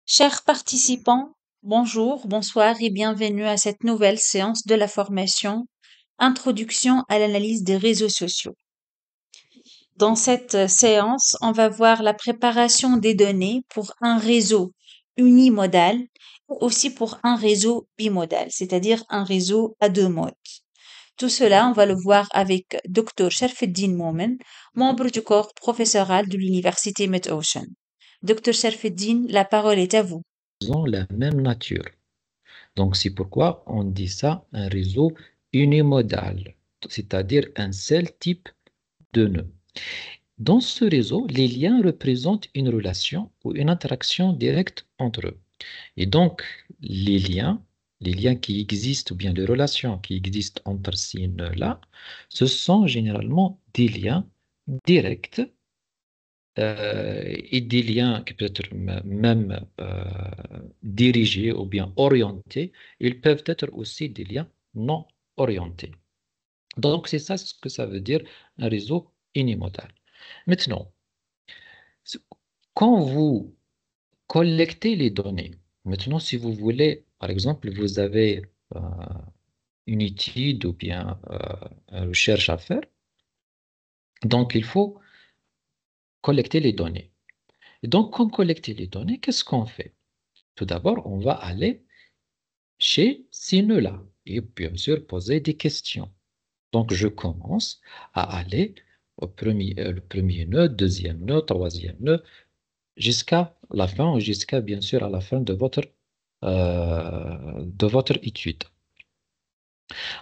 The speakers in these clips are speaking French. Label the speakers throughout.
Speaker 1: Chers participants, bonjour, bonsoir et bienvenue à cette nouvelle séance de la formation Introduction à l'analyse des réseaux sociaux. Dans cette séance, on va voir la préparation des données pour un réseau unimodal, aussi pour un réseau bimodal, c'est-à-dire un réseau à deux modes. Tout cela, on va le voir avec Dr. Sharfeddin Momen, membre du corps professoral de l'université Mid-Ocean. Dr. Sharfeddin, la parole est à vous.
Speaker 2: Ont la même nature. Donc, c'est pourquoi on dit ça un réseau unimodal, c'est-à-dire un seul type de nœud. Dans ce réseau, les liens représentent une relation ou une interaction directe entre eux. Et donc, les liens qui existent ou bien les relations qui existent entre ces nœuds-là, ce sont généralement des liens directs et des liens qui peuvent être même dirigés ou bien orientés, ils peuvent être aussi des liens non orientés. Donc, c'est ça ce que ça veut dire un réseau unimodal. Maintenant, quand vous collectez les données, maintenant, si vous voulez, par exemple, vous avez euh, une étude ou bien une recherche à faire, donc il faut collecter les données. Et donc, quand collecter les données, qu'est-ce qu'on fait? Tout d'abord, on va aller chez ces nœuds-là et bien sûr poser des questions. Donc, je commence à aller le premier nœud, deuxième nœud, troisième nœud, jusqu'à la fin, ou jusqu'à bien sûr à la fin de votre étude.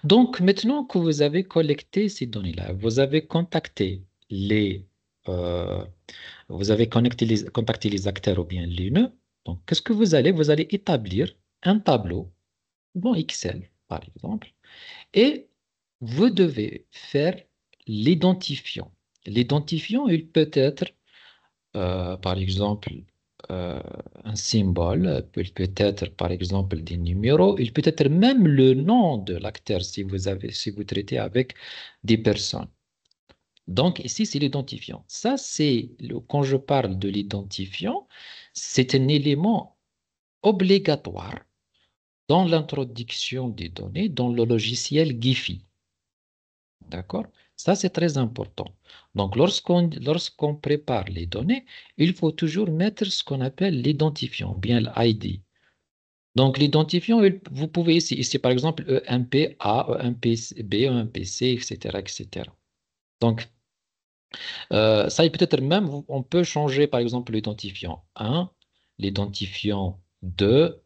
Speaker 2: Donc, maintenant que vous avez collecté ces données-là, vous avez contacté euh, vous avez contacté les acteurs ou bien les nœuds. Donc, qu'est-ce que vous allez? Vous allez établir un tableau dans Excel, par exemple, et vous devez faire l'identifiant. L'identifiant, il peut être, par exemple, euh, un symbole, il peut être, par exemple, des numéros, il peut être même le nom de l'acteur si vous traitez avec des personnes. Donc, ici, c'est l'identifiant. Ça, quand je parle de l'identifiant, c'est un élément obligatoire dans l'introduction des données dans le logiciel Giphy. D'accord? Ça, c'est très important. Donc, lorsqu'on prépare les données, il faut toujours mettre ce qu'on appelle l'identifiant, bien l'ID. Donc, l'identifiant, vous pouvez ici, par exemple, EMP-A, EMP-B, EMP-C, etc., etc. Donc, ça, et peut-être même, on peut changer, par exemple, l'identifiant 1, l'identifiant 2,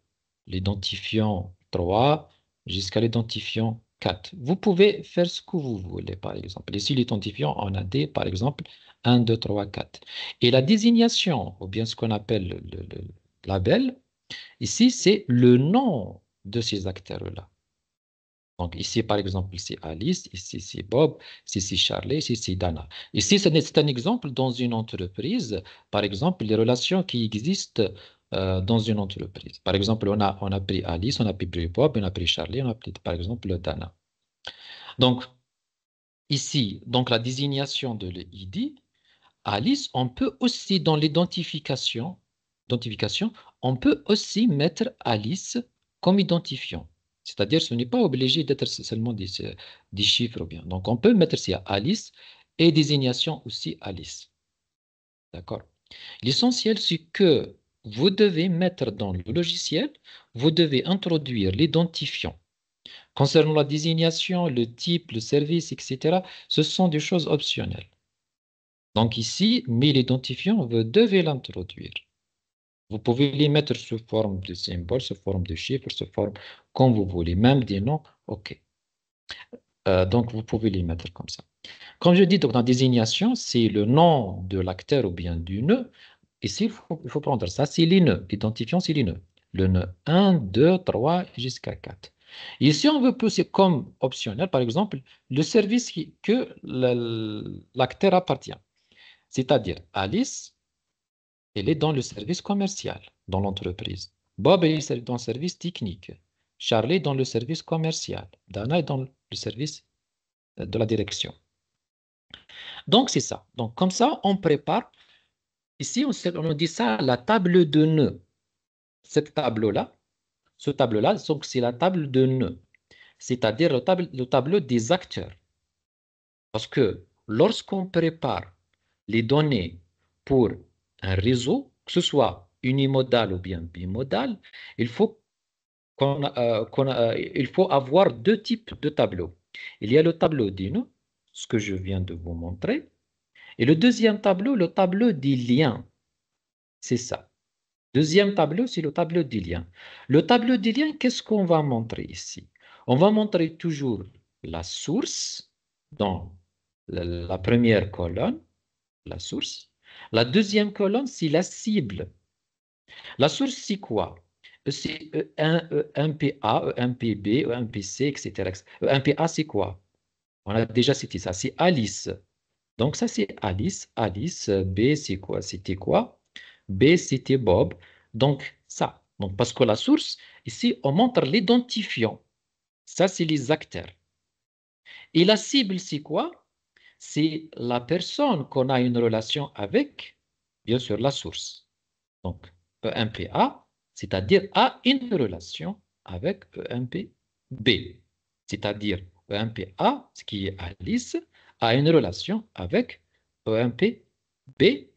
Speaker 2: l'identifiant 3, jusqu'à l'identifiant 4. Vous pouvez faire ce que vous voulez, par exemple. Ici, l'identifiant en a des, par exemple, 1, 2, 3, 4. Et la désignation, ou bien ce qu'on appelle le label, ici, c'est le nom de ces acteurs-là. Donc ici, par exemple, c'est Alice, ici c'est Bob, ici c'est Charlie, ici c'est Dana. Ici, c'est un exemple dans une entreprise, par exemple, les relations qui existent dans une entreprise. Par exemple, on a pris Alice, on a pris Bob, on a pris Charlie, on a pris, par exemple, Dana. Donc ici, donc la désignation de l'ID, Alice, on peut aussi, dans l'identification, on peut aussi mettre Alice comme identifiant. C'est-à-dire, ce n'est pas obligé d'être seulement des chiffres ou bien. Donc, on peut mettre ici Alice et désignation aussi Alice. D'accord? L'essentiel, c'est que vous devez mettre dans le logiciel, vous devez introduire l'identifiant. Concernant la désignation, le type, le service, etc., ce sont des choses optionnelles. Donc ici, mais l'identifiant, vous devez l'introduire. Vous pouvez les mettre sous forme de symboles, sous forme de chiffres, sous forme comme vous voulez, même des noms, OK. Donc vous pouvez les mettre comme ça. Comme je dis, donc, dans désignation, c'est le nom de l'acteur ou bien du nœud. Ici, il faut prendre ça, c'est les nœuds. L'identifiant, c'est les nœuds. Le nœud 1, 2, 3 jusqu'à 4. Ici, on veut pousser comme optionnel, par exemple, le service que l'acteur appartient. C'est-à-dire, Alice, elle est dans le service commercial, dans l'entreprise. Bob est dans le service technique. Charlie est dans le service commercial. Dana est dans le service de la direction. Donc, c'est ça. Donc, comme ça, on prépare. Ici, on dit ça la table de nœuds. cette tableau-là, ce tableau-là, donc c'est la table de nœuds, c'est-à-dire le tableau des acteurs. Parce que lorsqu'on prépare les données pour un réseau, que ce soit unimodal ou bien bimodal, il faut il faut avoir deux types de tableaux. Il y a le tableau des nœuds, ce que je viens de vous montrer, et le deuxième tableau, le tableau des liens. C'est ça. Deuxième tableau, c'est le tableau des liens. Le tableau des liens, qu'est-ce qu'on va montrer ici? On va montrer toujours la source dans la première colonne, la source. La deuxième colonne, c'est la cible. La source, c'est quoi? C'est E1, E1PA, E1PB, E1PC, etc. E1PA, c'est quoi? On a déjà cité ça, c'est Alice. Donc ça, c'est Alice. Alice, B, c'est quoi? C'était quoi? B, c'était Bob. Donc ça. Donc, parce que la source, ici, on montre l'identifiant. Ça, c'est les acteurs. Et la cible, c'est quoi? C'est la personne qu'on a une relation avec, bien sûr, la source. Donc, EMPA, c'est-à-dire a une relation avec EMPB. C'est-à-dire EMPA, ce qui est Alice, a une relation avec EMPB,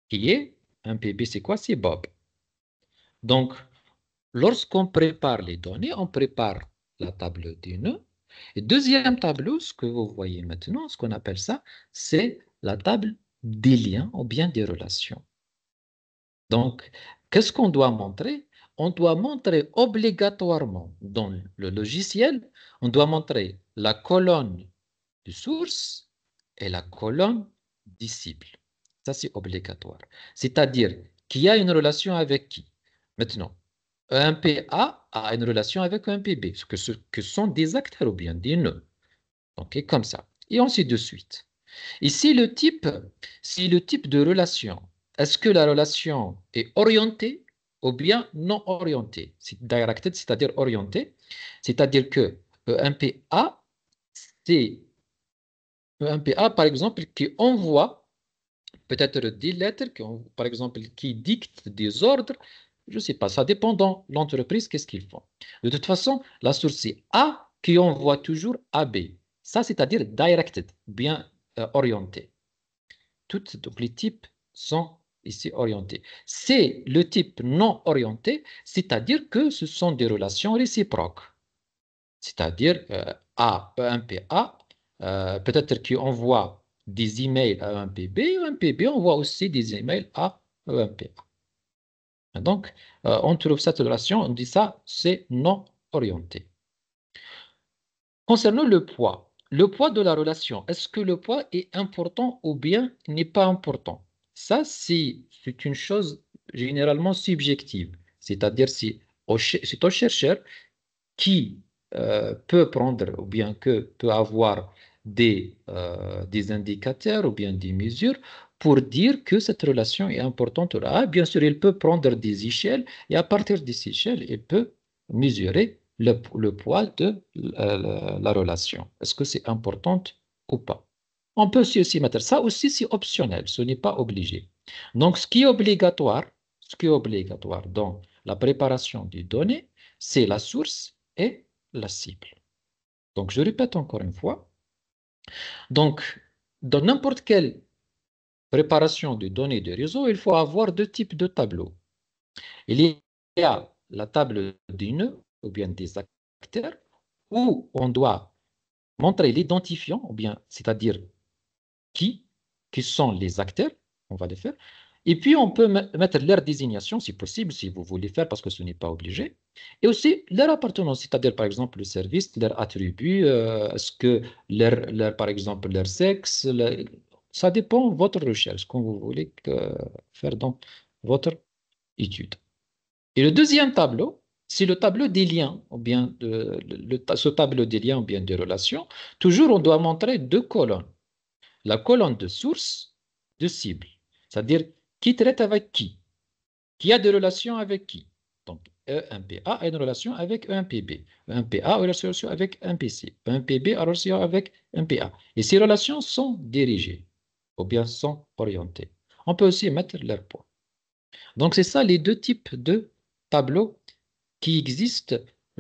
Speaker 2: qui est EMPB, c'est quoi? C'est Bob. Donc, lorsqu'on prépare les données, on prépare la table des nœuds. Et deuxième tableau, ce que vous voyez maintenant, ce qu'on appelle ça, c'est la table des liens ou bien des relations. Donc, qu'est-ce qu'on doit montrer? On doit montrer obligatoirement dans le logiciel, on doit montrer la colonne de source et la colonne des cibles. Ça, c'est obligatoire. C'est-à-dire qui a une relation avec qui? Maintenant, un PA a une relation avec un PB, ce que sont des acteurs ou bien des nœuds. Donc, comme ça. Et ainsi de suite. Ici, c'est le type de relation. Est-ce que la relation est orientée ou bien non orientée? C'est directed, c'est-à-dire orientée. C'est-à-dire que un PA, c'est un PA, par exemple, qui envoie peut-être 10 lettres, par exemple, qui dictent des ordres. Je ne sais pas, ça dépend de l'entreprise, qu'est-ce qu'ils font. De toute façon, la source, c'est A qui envoie toujours AB. Ça, c'est-à-dire directed, bien orienté. Donc les types sont ici orientés. C'est le type non orienté, c'est-à-dire que ce sont des relations réciproques. C'est-à-dire un PA, peut-être qu'il envoie des emails à un PB, un PB envoie aussi des emails à un PA. Donc, on trouve cette relation, on dit ça, c'est non orienté. Concernant le poids de la relation, est-ce que le poids est important ou bien n'est pas important? Ça, c'est une chose généralement subjective. C'est-à-dire, c'est au chercheur qui peut prendre ou bien que peut avoir des indicateurs ou bien des mesures pour dire que cette relation est importante. Ah, bien sûr, il peut prendre des échelles et à partir des échelles, il peut mesurer le poids de la relation. Est-ce que c'est important ou pas? On peut aussi mettre ça aussi, c'est optionnel, ce n'est pas obligé. Donc, ce qui est obligatoire dans la préparation des données, c'est la source et la cible. Donc, je répète encore une fois. Donc, dans n'importe quelle préparation de données de réseau, il faut avoir deux types de tableaux. Il y a la table des nœuds ou bien des acteurs où on doit montrer l'identifiant, ou bien, c'est-à-dire qui, qui sont les acteurs, on va les faire. Et puis, on peut mettre leur désignation, si possible, si vous voulez faire, parce que ce n'est pas obligé. Et aussi leur appartenance, c'est-à-dire, par exemple, le service, leur attribut, est-ce que par exemple, leur sexe, ça dépend de votre recherche, ce que vous voulez faire dans votre étude. Et le deuxième tableau, c'est le tableau des liens, ou bien ce tableau des liens, ou bien des relations. Toujours, on doit montrer deux colonnes. La colonne de source, de cible, c'est-à-dire qui traite avec qui a des relations avec qui. Donc, E1PA a une relation avec E1PB, E1PA a une relation avec E1PC, E1PB a une relation avec E1PA. Et ces relations sont dirigées, ou bien sont orientées. On peut aussi mettre leur poids. Donc, c'est ça les deux types de tableau qui existe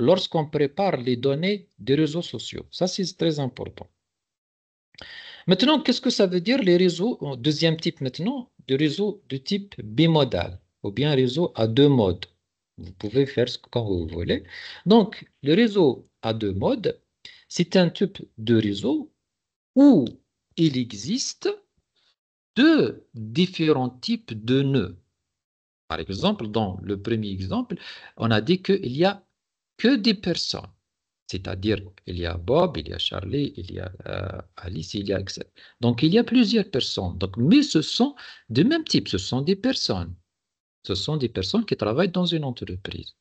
Speaker 2: lorsqu'on prépare les données des réseaux sociaux. Ça, c'est très important. Maintenant, qu'est-ce que ça veut dire les réseaux, deuxième type maintenant, de réseaux de type bimodal, ou bien réseau à deux modes. Vous pouvez faire ce quand vous voulez. Donc, le réseau à deux modes, c'est un type de réseau où il existe deux différents types de nœuds. Par exemple, dans le premier exemple, on a dit qu'il n'y a que des personnes. C'est-à-dire, il y a Bob, il y a Charlie, il y a Alice, il y a etc. Donc, il y a plusieurs personnes. Donc, mais ce sont de même type, ce sont des personnes. Ce sont des personnes qui travaillent dans une entreprise.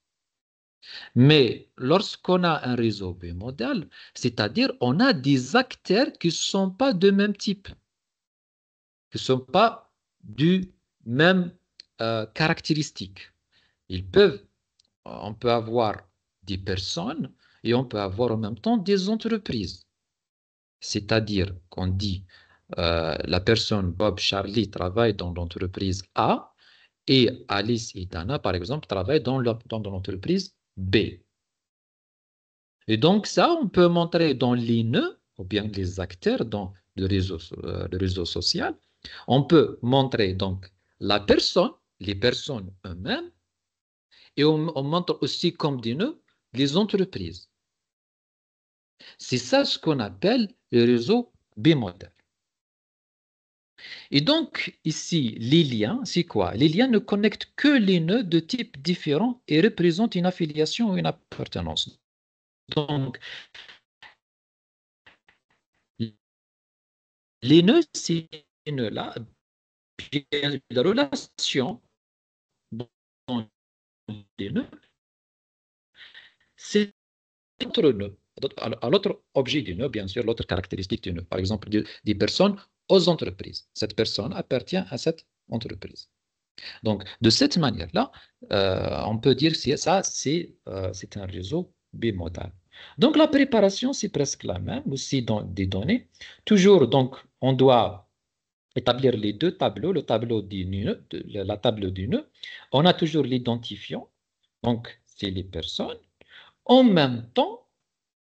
Speaker 2: Mais lorsqu'on a un réseau bimodal, c'est-à-dire on a des acteurs qui ne sont pas de même type, qui ne sont pas du même caractéristique. On peut avoir des personnes et on peut avoir en même temps des entreprises. C'est-à-dire qu'on dit la personne Bob Charlie travaille dans l'entreprise A et Alice et Dana, par exemple, travaillent dans l'entreprise B. Et donc ça, on peut montrer dans les nœuds, ou bien les acteurs dans le réseau social, on peut montrer donc la personne, les personnes eux-mêmes, et on montre aussi comme des nœuds les entreprises. C'est ça ce qu'on appelle le réseau bimodal. Et donc, ici, les liens, c'est quoi? Les liens ne connectent que les nœuds de types différents et représentent une affiliation ou une appartenance. Donc, les nœuds, ces nœuds-là, la relation dans les nœuds, c'est l'autre nœud, à l'autre objet du nœud, bien sûr, l'autre caractéristique du nœud. Par exemple, des personnes aux entreprises. Cette personne appartient à cette entreprise. Donc, de cette manière-là, on peut dire que ça, c'est un réseau bimodal. Donc, la préparation, c'est presque la même, aussi dans des données. Toujours, donc, on doit établir les deux tableaux, le tableau du nœud, la table du nœud. On a toujours l'identifiant, donc, c'est les personnes. En même temps,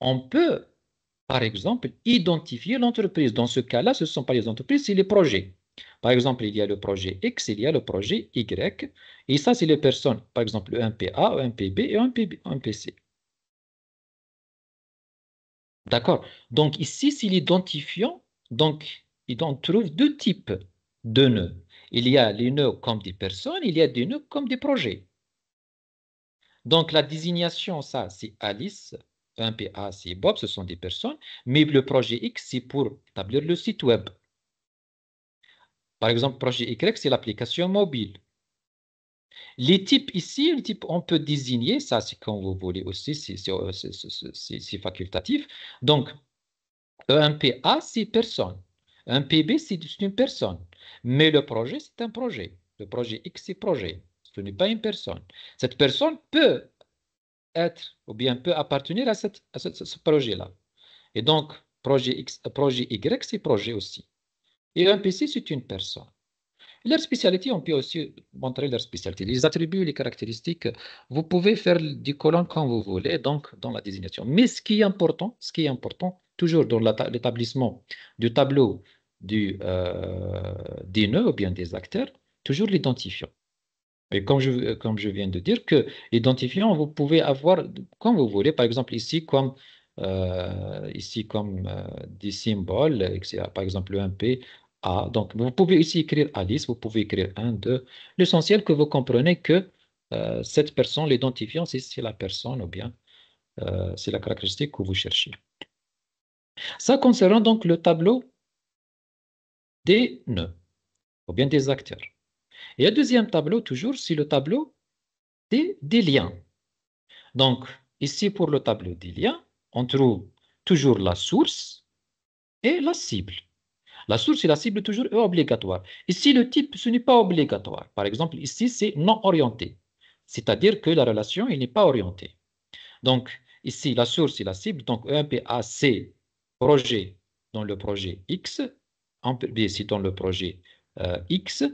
Speaker 2: on peut, par exemple, identifier l'entreprise. Dans ce cas-là, ce ne sont pas les entreprises, c'est les projets. Par exemple, il y a le projet X, il y a le projet Y, et ça, c'est les personnes, par exemple, un PA, un PB et un PC. D'accord? Donc, ici, c'est l'identifiant. Donc, on trouve deux types de nœuds. Il y a les nœuds comme des personnes, il y a des nœuds comme des projets. Donc, la désignation, ça, c'est Alice, un PA, c'est Bob, ce sont des personnes, mais le projet X, c'est pour établir le site web. Par exemple, projet Y, c'est l'application mobile. Les types ici, on peut désigner, ça c'est quand vous voulez aussi, c'est facultatif. Donc, un PA, c'est personne. Un PB, c'est une personne. Mais le projet, c'est un projet. Le projet X, c'est projet. Ce n'est pas une personne. Cette personne peut être ou bien peut appartenir à ce projet-là. Et donc, projet X, projet Y, c'est projet aussi. Et un PC, c'est une personne. Leur spécialité, on peut aussi montrer leur spécialité. Les attributs, les caractéristiques, vous pouvez faire des colonnes quand vous voulez, donc dans la désignation. Mais ce qui est important, toujours dans l'établissement du tableau des nœuds ou bien des acteurs, toujours l'identifiant. Et comme je viens de dire, que l'identifiant, vous pouvez avoir quand vous voulez, par exemple ici comme des symboles, etc. Par exemple un P, A. Donc, vous pouvez ici écrire Alice, vous pouvez écrire 1, 2. L'essentiel que vous comprenez que cette personne, l'identifiant, c'est la personne ou bien c'est la caractéristique que vous cherchez. Ça concernant donc le tableau des nœuds ou bien des acteurs. Et le deuxième tableau, toujours, c'est le tableau des liens. Donc, ici, pour le tableau des liens, on trouve toujours la source et la cible. La source et la cible toujours obligatoire. Ici, le type, ce n'est pas obligatoire. Par exemple, ici, c'est non orienté. C'est-à-dire que la relation, il n'est pas orientée. Donc, ici, la source et la cible, donc EMPA, c'est projet dans le projet X, B, c'est dans le projet X,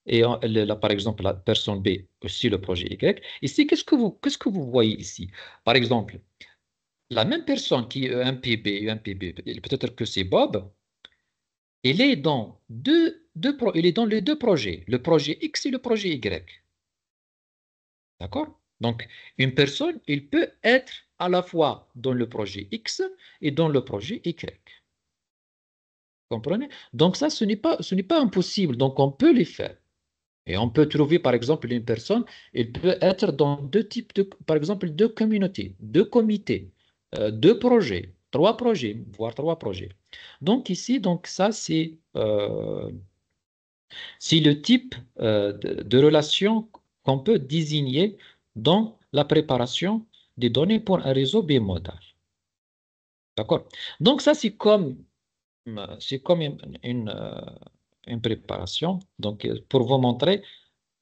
Speaker 2: Et là, par exemple, la personne B, aussi le projet Y. Ici, qu'est-ce que vous voyez ici? Par exemple, la même personne qui est EMPB, peut-être que c'est Bob, il est dans il est dans les deux projets, le projet X et le projet Y. D'accord? Donc, une personne, il peut être à la fois dans le projet X et dans le projet Y. Comprenez? Donc, ça, ce n'est pas impossible. Donc, on peut les faire. Et on peut trouver, par exemple, une personne, elle peut être dans deux types de, par exemple, deux communautés, deux comités, deux projets, trois projets, voire trois projets. Donc, ici, donc, ça, c'est le type de relation qu'on peut désigner dans la préparation des données pour un réseau bimodal. D'accord? Donc, ça, c'est comme une préparation. Donc, pour vous montrer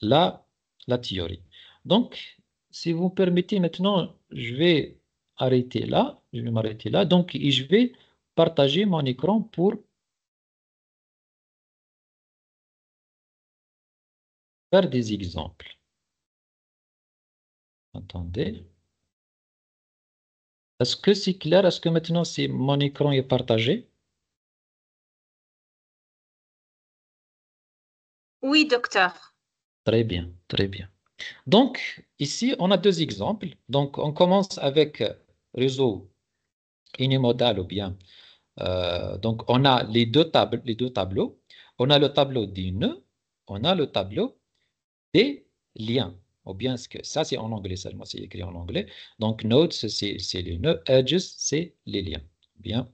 Speaker 2: la, la théorie. Donc, si vous permettez maintenant, je vais arrêter là. Je vais m'arrêter là. Donc, et je vais partager mon écran pour faire des exemples. Attendez. Est-ce que c'est clair? Est-ce que maintenant, mon écran est partagé?
Speaker 1: Oui, docteur.
Speaker 2: Très bien, très bien. Donc, ici, on a deux exemples. Donc, on commence avec réseau unimodal ou bien. Donc, on a les deux tableaux. On a le tableau des nœuds, on a le tableau des liens. Ou bien, ce que, ça, c'est en anglais seulement, c'est écrit en anglais. Donc, nodes, c'est les nœuds, edges, c'est les liens. Ou bien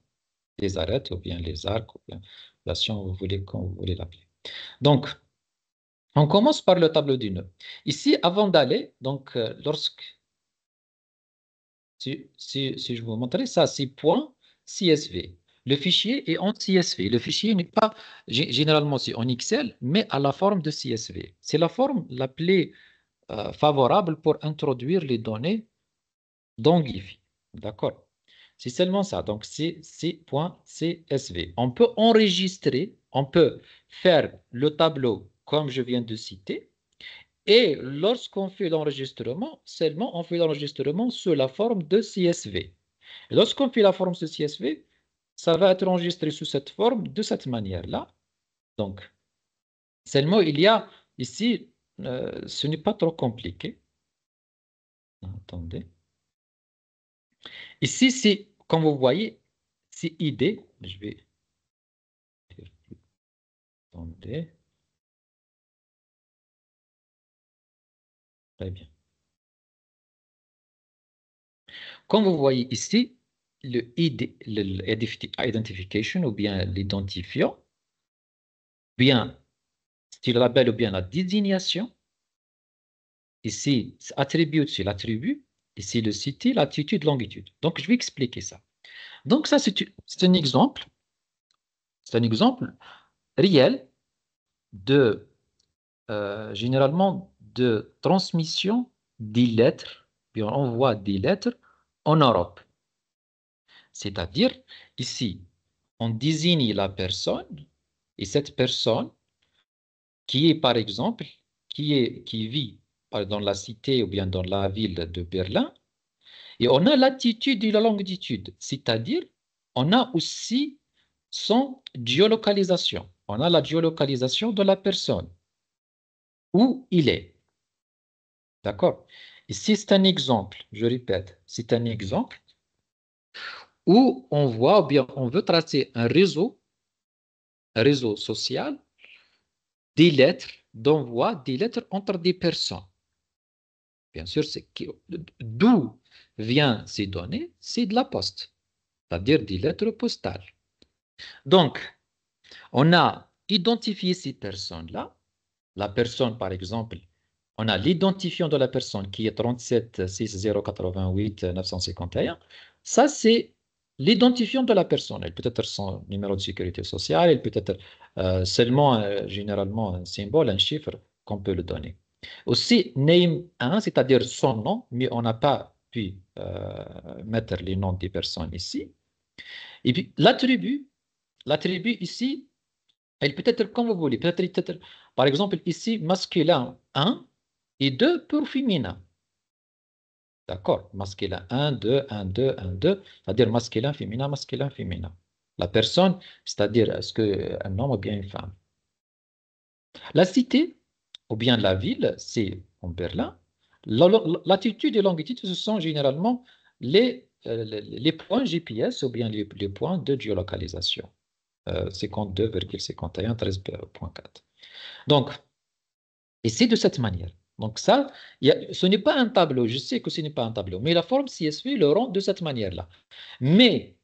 Speaker 2: les arêtes, ou bien les arcs, ou bien, là, si vous voulez, quand vous voulez l'appeler. Donc, on commence par le tableau du nœud. Ici, avant d'aller, donc, si je vous montrais ça, c'est point CSV. Le fichier est en CSV. Le fichier n'est pas, généralement, c'est en Excel, mais à la forme de CSV. C'est la forme la plus favorable pour introduire les données dans GIFI. D'accord? C'est seulement ça. Donc, c'est point CSV. On peut enregistrer, on peut faire le tableau comme je viens de citer. Et lorsqu'on fait l'enregistrement, seulement on fait l'enregistrement sous la forme de CSV. Et lorsqu'on fait la forme de CSV, ça va être enregistré sous cette forme de cette manière-là. Donc, seulement il y a ici, ce n'est pas trop compliqué. Attendez. Ici, c'est, comme vous voyez, c'est ID. Je vais. Attendez. Très bien. Comme vous voyez ici, le ID, l'identification ou bien l'identifiant, bien style label ou bien la désignation. Ici, attribute, c'est l'attribut. Ici, le cité, latitude, longitude. Donc, je vais expliquer ça. Donc, ça, c'est un exemple. C'est un exemple réel de, généralement, de transmission des lettres, puis on envoie des lettres en Europe. C'est-à-dire, ici, on désigne la personne, et cette personne, qui est, par exemple, qui vit dans la cité ou bien dans la ville de Berlin, et on a l'attitude et la longitude, c'est-à-dire on a aussi son géolocalisation. On a la géolocalisation de la personne, où il est. D'accord? Ici, c'est un exemple, je répète, c'est un exemple où on voit, ou bien on veut tracer un réseau social, des lettres, d'envoi des lettres entre des personnes. Bien sûr, d'où viennent ces données? C'est de la poste, c'est-à-dire des lettres postales. Donc, on a identifié ces personnes-là. La personne, par exemple, on a l'identifiant de la personne qui est 37 6088 951. Ça, c'est l'identifiant de la personne. Elle peut être son numéro de sécurité sociale, elle peut être seulement, généralement, un symbole, un chiffre qu'on peut le donner. Aussi, name 1, c'est-à-dire son nom, mais on n'a pas pu mettre les noms des personnes ici. Et puis, l'attribut ici, elle peut être comme vous voulez, peut-être Par exemple, ici, masculin 1 et 2 pour féminin. D'accord? Masculin 1, 2, 1, 2, 1, 2, c'est-à-dire masculin, féminin, masculin, féminin. La personne, c'est-à-dire est-ce qu'un homme ou bien une femme. La cité, ou bien la ville, c'est en Berlin. Latitude et longitude, ce sont généralement les points GPS ou bien les points de géolocalisation. 52,51, 13,4. Donc, et c'est de cette manière. Donc ça, ce n'est pas un tableau, je sais que ce n'est pas un tableau, mais la forme CSV le rend de cette manière-là. Mais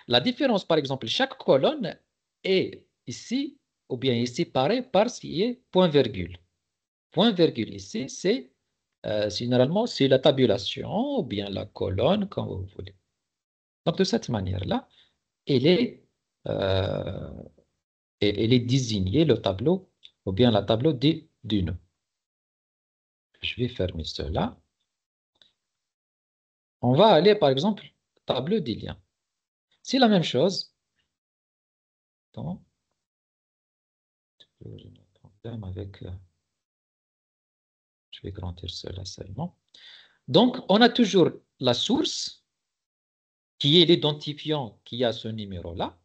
Speaker 2: la différence, par exemple, chaque colonne est ici, ou bien est séparée par ce qui est point-virgule. Point-virgule ici, c'est généralement c'est la tabulation, ou bien la colonne, comme vous voulez. Donc de cette manière-là, elle est, euh, elle est désignée, le tableau, ou bien la tableau d'une. Je vais fermer cela. On va aller, par exemple, tableau des liens. C'est la même chose. Attends, j'ai un problème avec... je vais grandir cela seulement. Donc, on a toujours la source, qui est l'identifiant qui a ce numéro-là.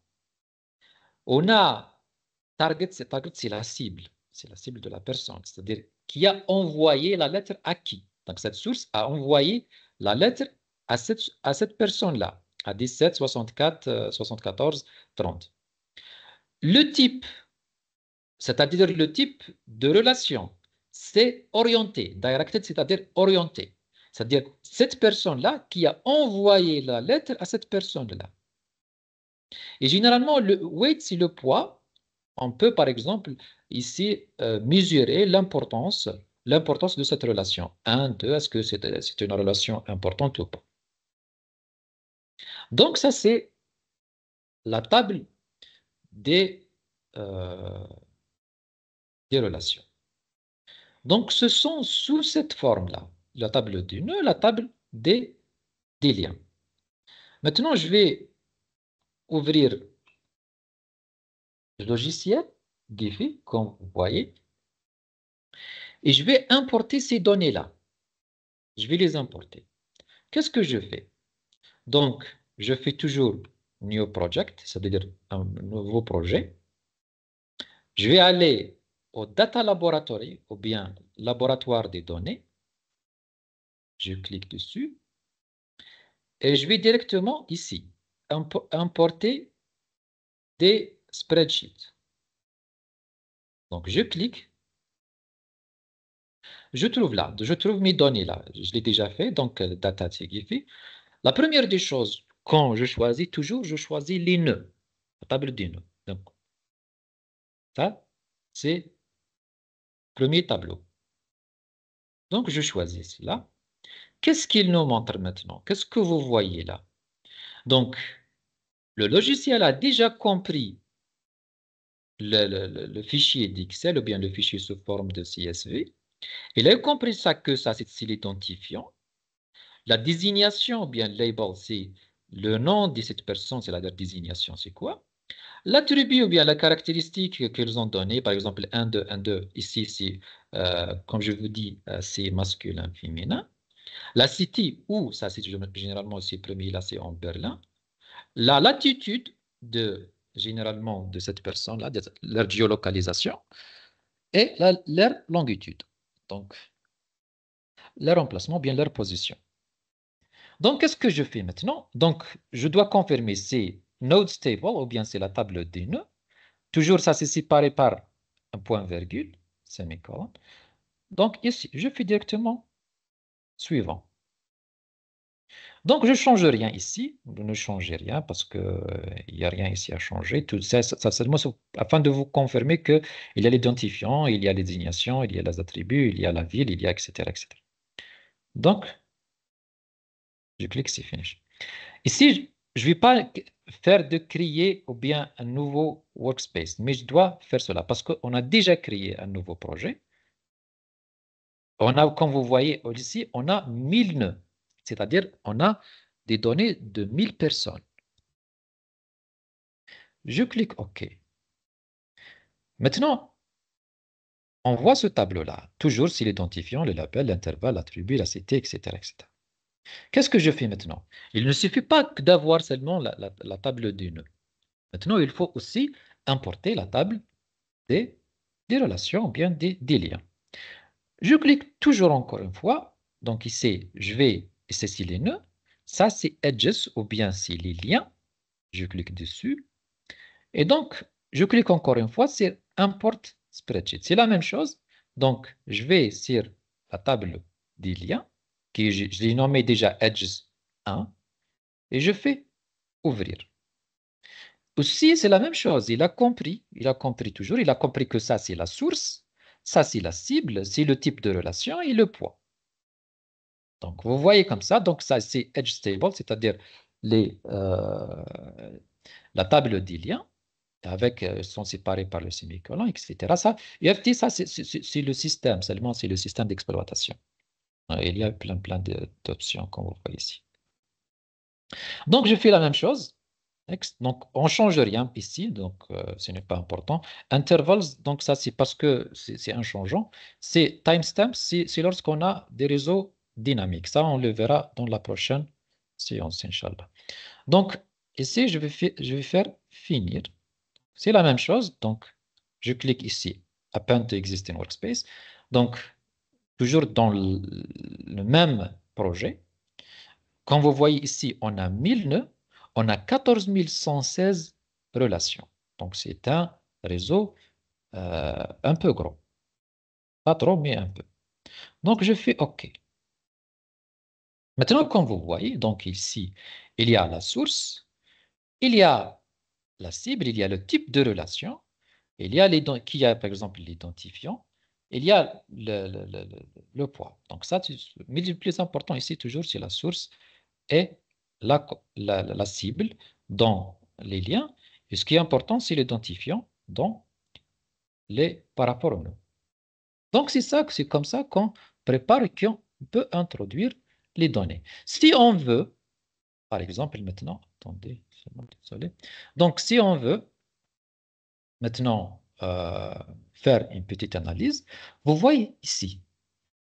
Speaker 2: On a target, c'est la cible. C'est la cible de la personne. C'est-à-dire qui a envoyé la lettre à qui. Donc, cette source a envoyé la lettre à cette personne-là, à 17, 64, 74, 30. Le type, c'est-à-dire le type de relation, c'est orienté. Directed, c'est-à-dire orienté. C'est-à-dire cette personne-là qui a envoyé la lettre à cette personne-là. Et généralement, le weight, c'est le poids. On peut, par exemple, ici, mesurer l'importance de cette relation. 1, 2, est-ce que c'est une relation importante ou pas? Donc, ça, c'est la table des, euh, des relations. Donc, ce sont sous cette forme-là, la table des nœuds, la table des liens. Maintenant, je vais ouvrir le logiciel Giphy, comme vous voyez, et je vais importer ces données-là. Je vais les importer. Qu'est-ce que je fais? Donc, je fais toujours New Project, c'est-à-dire un nouveau projet. Je vais aller au Data Laboratory, ou bien laboratoire des données. Je clique dessus. Et je vais directement ici, importer des spreadsheets. Donc, je clique, je trouve là, je trouve mes données là. Je l'ai déjà fait, donc data signifie. La première des choses, quand je choisis toujours, je choisis les nœuds, la table des nœuds. Donc, ça, c'est le premier tableau. Donc, je choisis cela. Qu'est-ce qu'il nous montre maintenant? Qu'est-ce que vous voyez là? Donc, le logiciel a déjà compris le fichier d'Excel ou bien le fichier sous forme de CSV. Il a compris ça que ça, c'est l'identifiant. La désignation, bien le label, c'est le nom de cette personne, c'est la désignation, c'est quoi? L'attribut ou bien la caractéristique qu'ils ont donné, par exemple 1, 2, 1, 2, ici, c'est, comme je vous dis, c'est masculin, féminin. La city, où, ça c'est généralement aussi premier, là c'est en Berlin. La latitude de, généralement, de cette personne-là, leur géolocalisation, et leur longitude. Donc, leur emplacement, bien leur position. Donc, qu'est-ce que je fais maintenant? Donc, je dois confirmer c'est node table ou bien c'est la table des nœuds. Toujours, ça c'est séparé par un point virgule, semicolon. Donc, ici, je fais directement suivant. Donc, je ne change rien ici. Vous ne changez rien parce qu'il n'y a rien ici à changer. Tout ça, ça seulement afin de vous confirmer qu'il y a l'identifiant, il y a les désignations, il y a les attributs, il y a la ville, il y a etc. etc. Donc, je clique, c'est fini. Ici, je ne vais pas faire de créer ou bien un nouveau workspace, mais je dois faire cela parce qu'on a déjà créé un nouveau projet. On a, comme vous voyez ici, on a 1000 nœuds, c'est-à-dire on a des données de 1000 personnes. Je clique OK. Maintenant, on voit ce tableau-là. Toujours c'est l'identifiant, le label, l'intervalle, l'attribut, la cité, etc., etc. Qu'est-ce que je fais maintenant? Il ne suffit pas que d'avoir seulement la table des nœuds. Maintenant, il faut aussi importer la table des, des relations, ou bien des liens. Je clique toujours encore une fois. Donc ici, je vais, et c'est les nœuds. Ça, c'est edges, ou bien c'est les liens. Je clique dessus. Et donc, je clique encore une fois sur Import Spreadsheet. C'est la même chose. Donc, je vais sur la table des liens, qui je l'ai nommé déjà Edges 1, et je fais Ouvrir. Aussi, c'est la même chose. Il a compris toujours, il a compris que ça, c'est la source, ça, c'est la cible, c'est le type de relation et le poids. Donc, vous voyez comme ça. Donc, ça, c'est Edge Stable, c'est-à-dire les, la table des liens avec sont séparés par le semicolon, etc. Ça, UFT, ça, c'est le système, seulement c'est le système d'exploitation. Il y a plein d'options, comme vous voyez ici. Donc, je fais la même chose. Donc, on ne change rien ici, donc ce n'est pas important. Intervals, donc ça, c'est parce que c'est inchangeant. C'est timestamp, c'est lorsqu'on a des réseaux dynamiques. Ça, on le verra dans la prochaine séance, Inch'Allah. Donc, ici, je vais faire finir. C'est la même chose. Donc, je clique ici, Append to Existing Workspace. Donc, toujours dans le même projet. Comme vous voyez ici, on a 1000 nœuds, on a 14 116 relations. Donc, c'est un réseau un peu gros. Pas trop, mais un peu. Donc, je fais OK. Maintenant, comme vous voyez, donc ici, il y a la source, il y a la cible, il y a le type de relation, il y a qui a par exemple l'identifiant, il y a le poids. Donc ça, mais le plus important ici toujours, c'est la source et la cible dans les liens. Et ce qui est important, c'est l'identifiant dans par rapport au nœud. Donc c'est comme ça qu'on prépare et qu'on peut introduire les données. Si on veut, par exemple maintenant, attendez, désolé. Donc si on veut maintenant faire une petite analyse, vous voyez ici,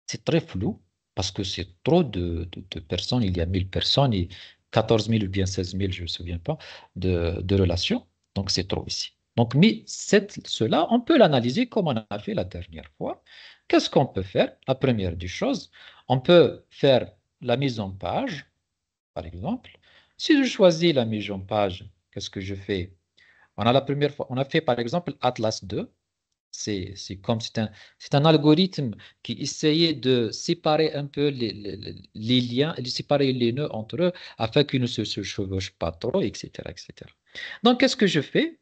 Speaker 2: c'est très flou parce que c'est trop de personnes. Il y a 1000 personnes et 14 000 ou bien 16 000, je ne me souviens pas, de relations. Donc c'est trop ici. Donc, mais cela, on peut l'analyser comme on a fait la dernière fois. Qu'est-ce qu'on peut faire? La première des choses, on peut faire la mise en page, par exemple. Si je choisis la mise en page, qu'est-ce que je fais? On a la première fois, on a fait par exemple Atlas 2. C'est un algorithme qui essayait de séparer un peu les liens, de séparer les nœuds entre eux afin qu'ils ne se chevauchent pas trop, etc., etc. Donc, qu'est-ce que je fais?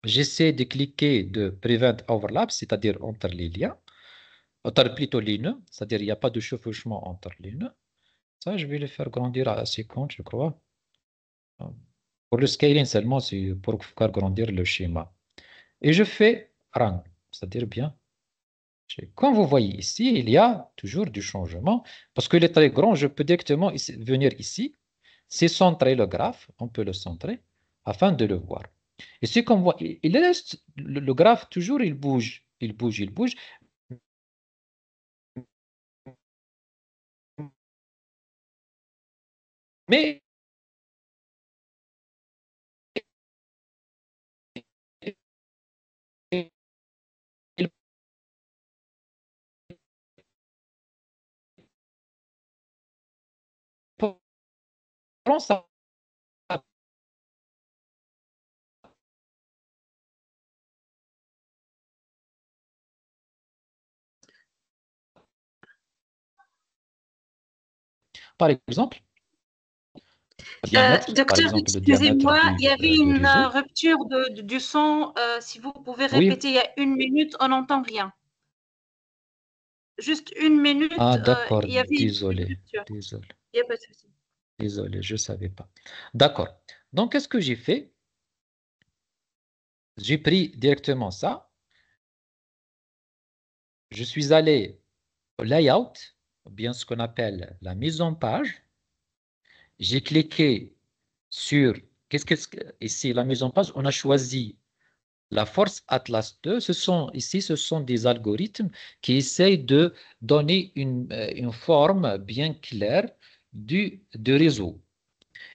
Speaker 2: J'essaie de cliquer de Prevent Overlap, c'est-à-dire entre les liens, entre plutôt les nœuds, c'est-à-dire il n'y a pas de chevauchement entre les nœuds. Ça, je vais le faire grandir à 50, je crois. Pour le scaling seulement, c'est pour faire grandir le schéma. Et je fais Run, c'est-à-dire bien. Comme vous voyez ici, il y a toujours du changement. Parce qu'il est très grand, je peux directement venir ici. C'est centrer le graphe, on peut le centrer afin de le voir. Ici, comme vous voyez, il reste, le graphe toujours, il bouge, il bouge, il bouge. Mais il prend ça. Par exemple, par
Speaker 3: Docteur,
Speaker 2: exemple, le diamètre
Speaker 3: excusez-moi, il y avait
Speaker 2: du
Speaker 3: une
Speaker 2: réseau.
Speaker 3: rupture du son. Si vous pouvez
Speaker 2: Oui.
Speaker 3: répéter, il y a une minute, on n'entend rien. Juste une minute,
Speaker 2: Ah, d'accord,
Speaker 3: il y avait une
Speaker 2: désolé,
Speaker 3: rupture.
Speaker 2: désolé,
Speaker 3: Il n'y a pas de souci.
Speaker 2: désolé, je ne savais pas. D'accord. Donc, qu'est-ce que j'ai fait? J'ai pris directement ça. Je suis allé au layout, ou bien ce qu'on appelle la mise en page. J'ai cliqué sur, ici, la mise en page, on a choisi La force Atlas 2, ici, ce sont des algorithmes qui essayent de donner une forme bien claire du réseau.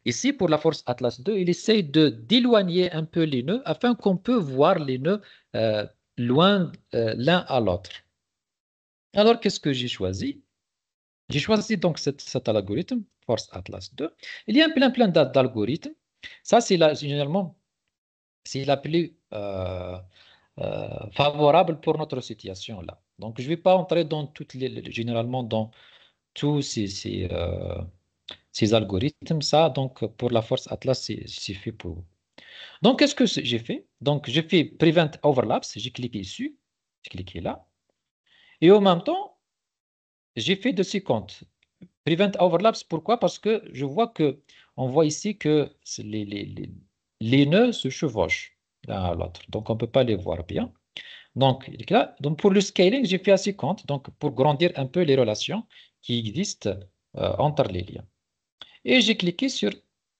Speaker 2: Ici, pour la force Atlas 2, il essaye d'éloigner un peu les nœuds afin qu'on peut voir les nœuds euh, loin l'un à l'autre. Alors, qu'est-ce que j'ai choisi? J'ai choisi donc cet algorithme, force Atlas 2. Il y a plein d'algorithmes. Ça, généralement, c'est la plus favorable pour notre situation là. Donc, je ne vais pas entrer dans généralement dans tous ces algorithmes. Ça, donc, pour la force Atlas, c'est fait pour vous. Donc, qu'est-ce que j'ai fait? Donc, j'ai fait Prevent Overlaps. J'ai cliqué dessus. J'ai cliqué là. Et en même temps, j'ai fait de ces comptes. Prevent Overlaps, pourquoi? Parce que je vois que, on voit ici que les nœuds se chevauchent l'un à l'autre. Donc, on ne peut pas les voir bien. Donc, là, donc, pour le scaling, j'ai fait assez compte, donc pour grandir un peu les relations qui existent entre les liens. Et j'ai cliqué sur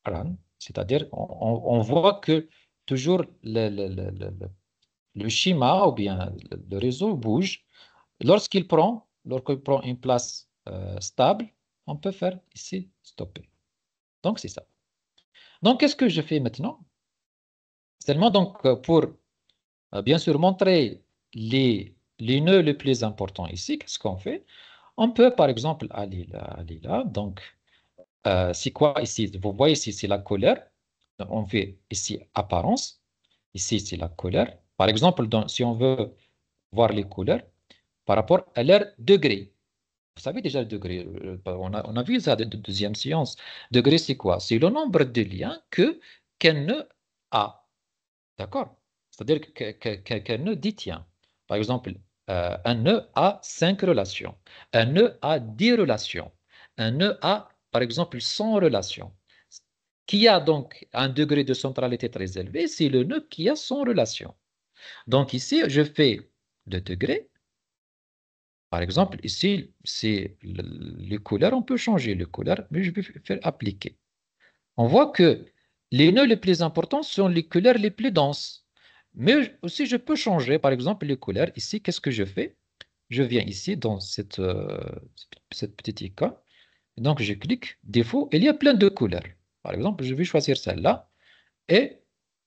Speaker 2: Run, c'est-à-dire on voit que toujours le schéma ou bien le réseau bouge. Lorsqu'il prend une place stable, on peut faire ici stopper. Donc, c'est ça. Donc, qu'est-ce que je fais maintenant? Seulement, donc, pour bien sûr montrer les nœuds les plus importants ici, qu'est-ce qu'on fait? On peut, par exemple, aller là, aller là. Donc, c'est quoi ici? Vous voyez ici, c'est la colère. Donc, on fait ici apparence. Ici, c'est la colère. Par exemple, si on veut voir les couleurs par rapport à leur degré. Vous savez déjà le degré. On a vu ça de deuxième séance. Degré, c'est quoi? C'est le nombre de liens qu'un nœud a. D'accord? C'est-à-dire qu'un nœud détient. Par exemple, un nœud a 5 relations. Un nœud a 10 relations. Un nœud a, par exemple, 100 relations. Qui a donc un degré de centralité très élevé, c'est le nœud qui a 100 relations. Donc ici, je fais le degré. Par exemple, ici, c'est les couleurs, on peut changer les couleurs, mais je vais faire appliquer. On voit que les nœuds les plus importants sont les couleurs les plus denses. Mais aussi, je peux changer, par exemple, les couleurs. Ici, qu'est-ce que je fais? Je viens ici dans cette petite icône. Donc, je clique défaut. Il y a plein de couleurs. Par exemple, je vais choisir celle-là et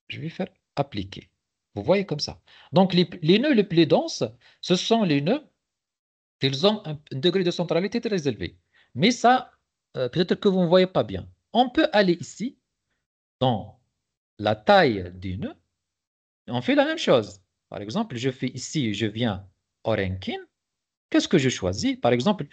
Speaker 2: je vais faire appliquer. Vous voyez comme ça. Donc, les nœuds les plus denses, ce sont les nœuds ils ont un degré de centralité très élevé. Mais ça, peut-être que vous ne voyez pas bien. On peut aller ici, dans la taille du nœud, et on fait la même chose. Par exemple, je fais ici, je viens au ranking. Qu'est-ce que je choisis? Par exemple,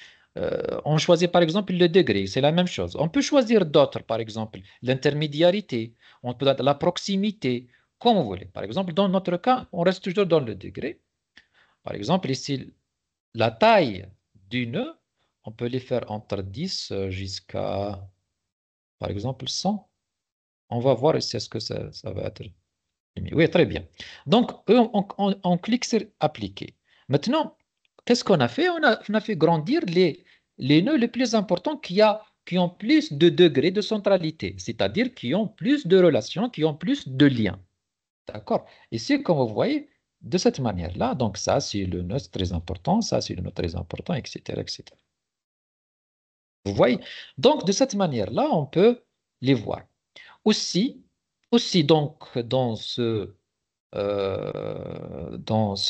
Speaker 2: on choisit par exemple le degré, c'est la même chose. On peut choisir d'autres, par exemple, l'intermédiarité, on peut la proximité, comme vous voulez. Par exemple, dans notre cas, on reste toujours dans le degré. Par exemple, ici, la taille du nœud, on peut les faire entre 10 jusqu'à, par exemple, 100. On va voir si est-ce que ça va être. Oui, très bien. Donc, on clique sur appliquer. Maintenant, qu'est-ce qu'on a fait? On a fait grandir les nœuds les plus importants qui ont plus de degrés de centralité, c'est-à-dire qui ont plus de relations, qui ont plus de liens. D'accord? Ici, comme vous voyez, de cette manière-là, donc ça, c'est le nœud très important, ça, c'est le nœud très important, etc., etc. Vous voyez? Donc, de cette manière-là, on peut les voir. Aussi, donc, dans ce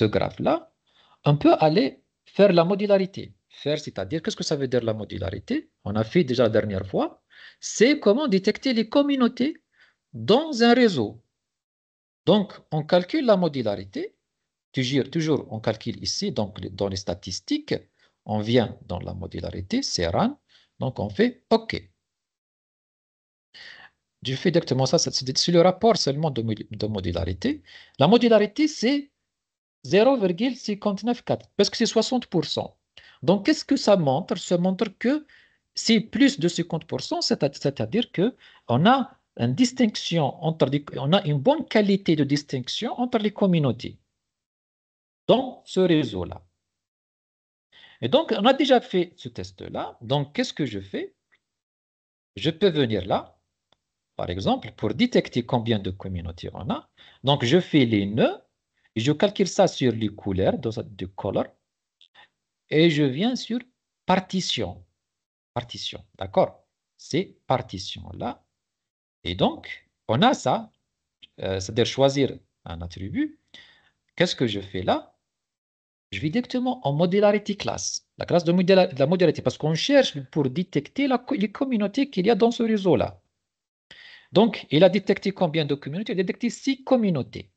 Speaker 2: graphe-là, on peut aller faire la modularité. Faire, c'est-à-dire, qu'est-ce que ça veut dire la modularité? On a fait déjà la dernière fois. C'est comment détecter les communautés dans un réseau. Donc, on calcule la modularité. Toujours, on calcule ici, donc dans les statistiques, on vient dans la modularité, c'est RAN. Donc, on fait OK. Je fais exactement ça, c'est le rapport seulement de modularité. La modularité, c'est 0,594, parce que c'est 60%. Donc, qu'est-ce que ça montre? Ça montre que c'est plus de 50%, c'est-à-dire qu'on a une distinction on a une bonne qualité de distinction entre les communautés dans ce réseau-là. Et donc, on a déjà fait ce test-là. Donc, qu'est-ce que je fais? Je peux venir là, par exemple, pour détecter combien de communautés on a. Donc, je fais les nœuds Et je calcule ça sur les couleurs, de color, et je viens sur partition. Partition, d'accord? C'est partition là. Et donc, on a ça, c'est-à-dire choisir un attribut. Qu'est-ce que je fais là? Je vais directement en modularity class, la classe de la modularité, parce qu'on cherche pour détecter les communautés qu'il y a dans ce réseau-là. Donc, il a détecté combien de communautés? Il a détecté 6 communautés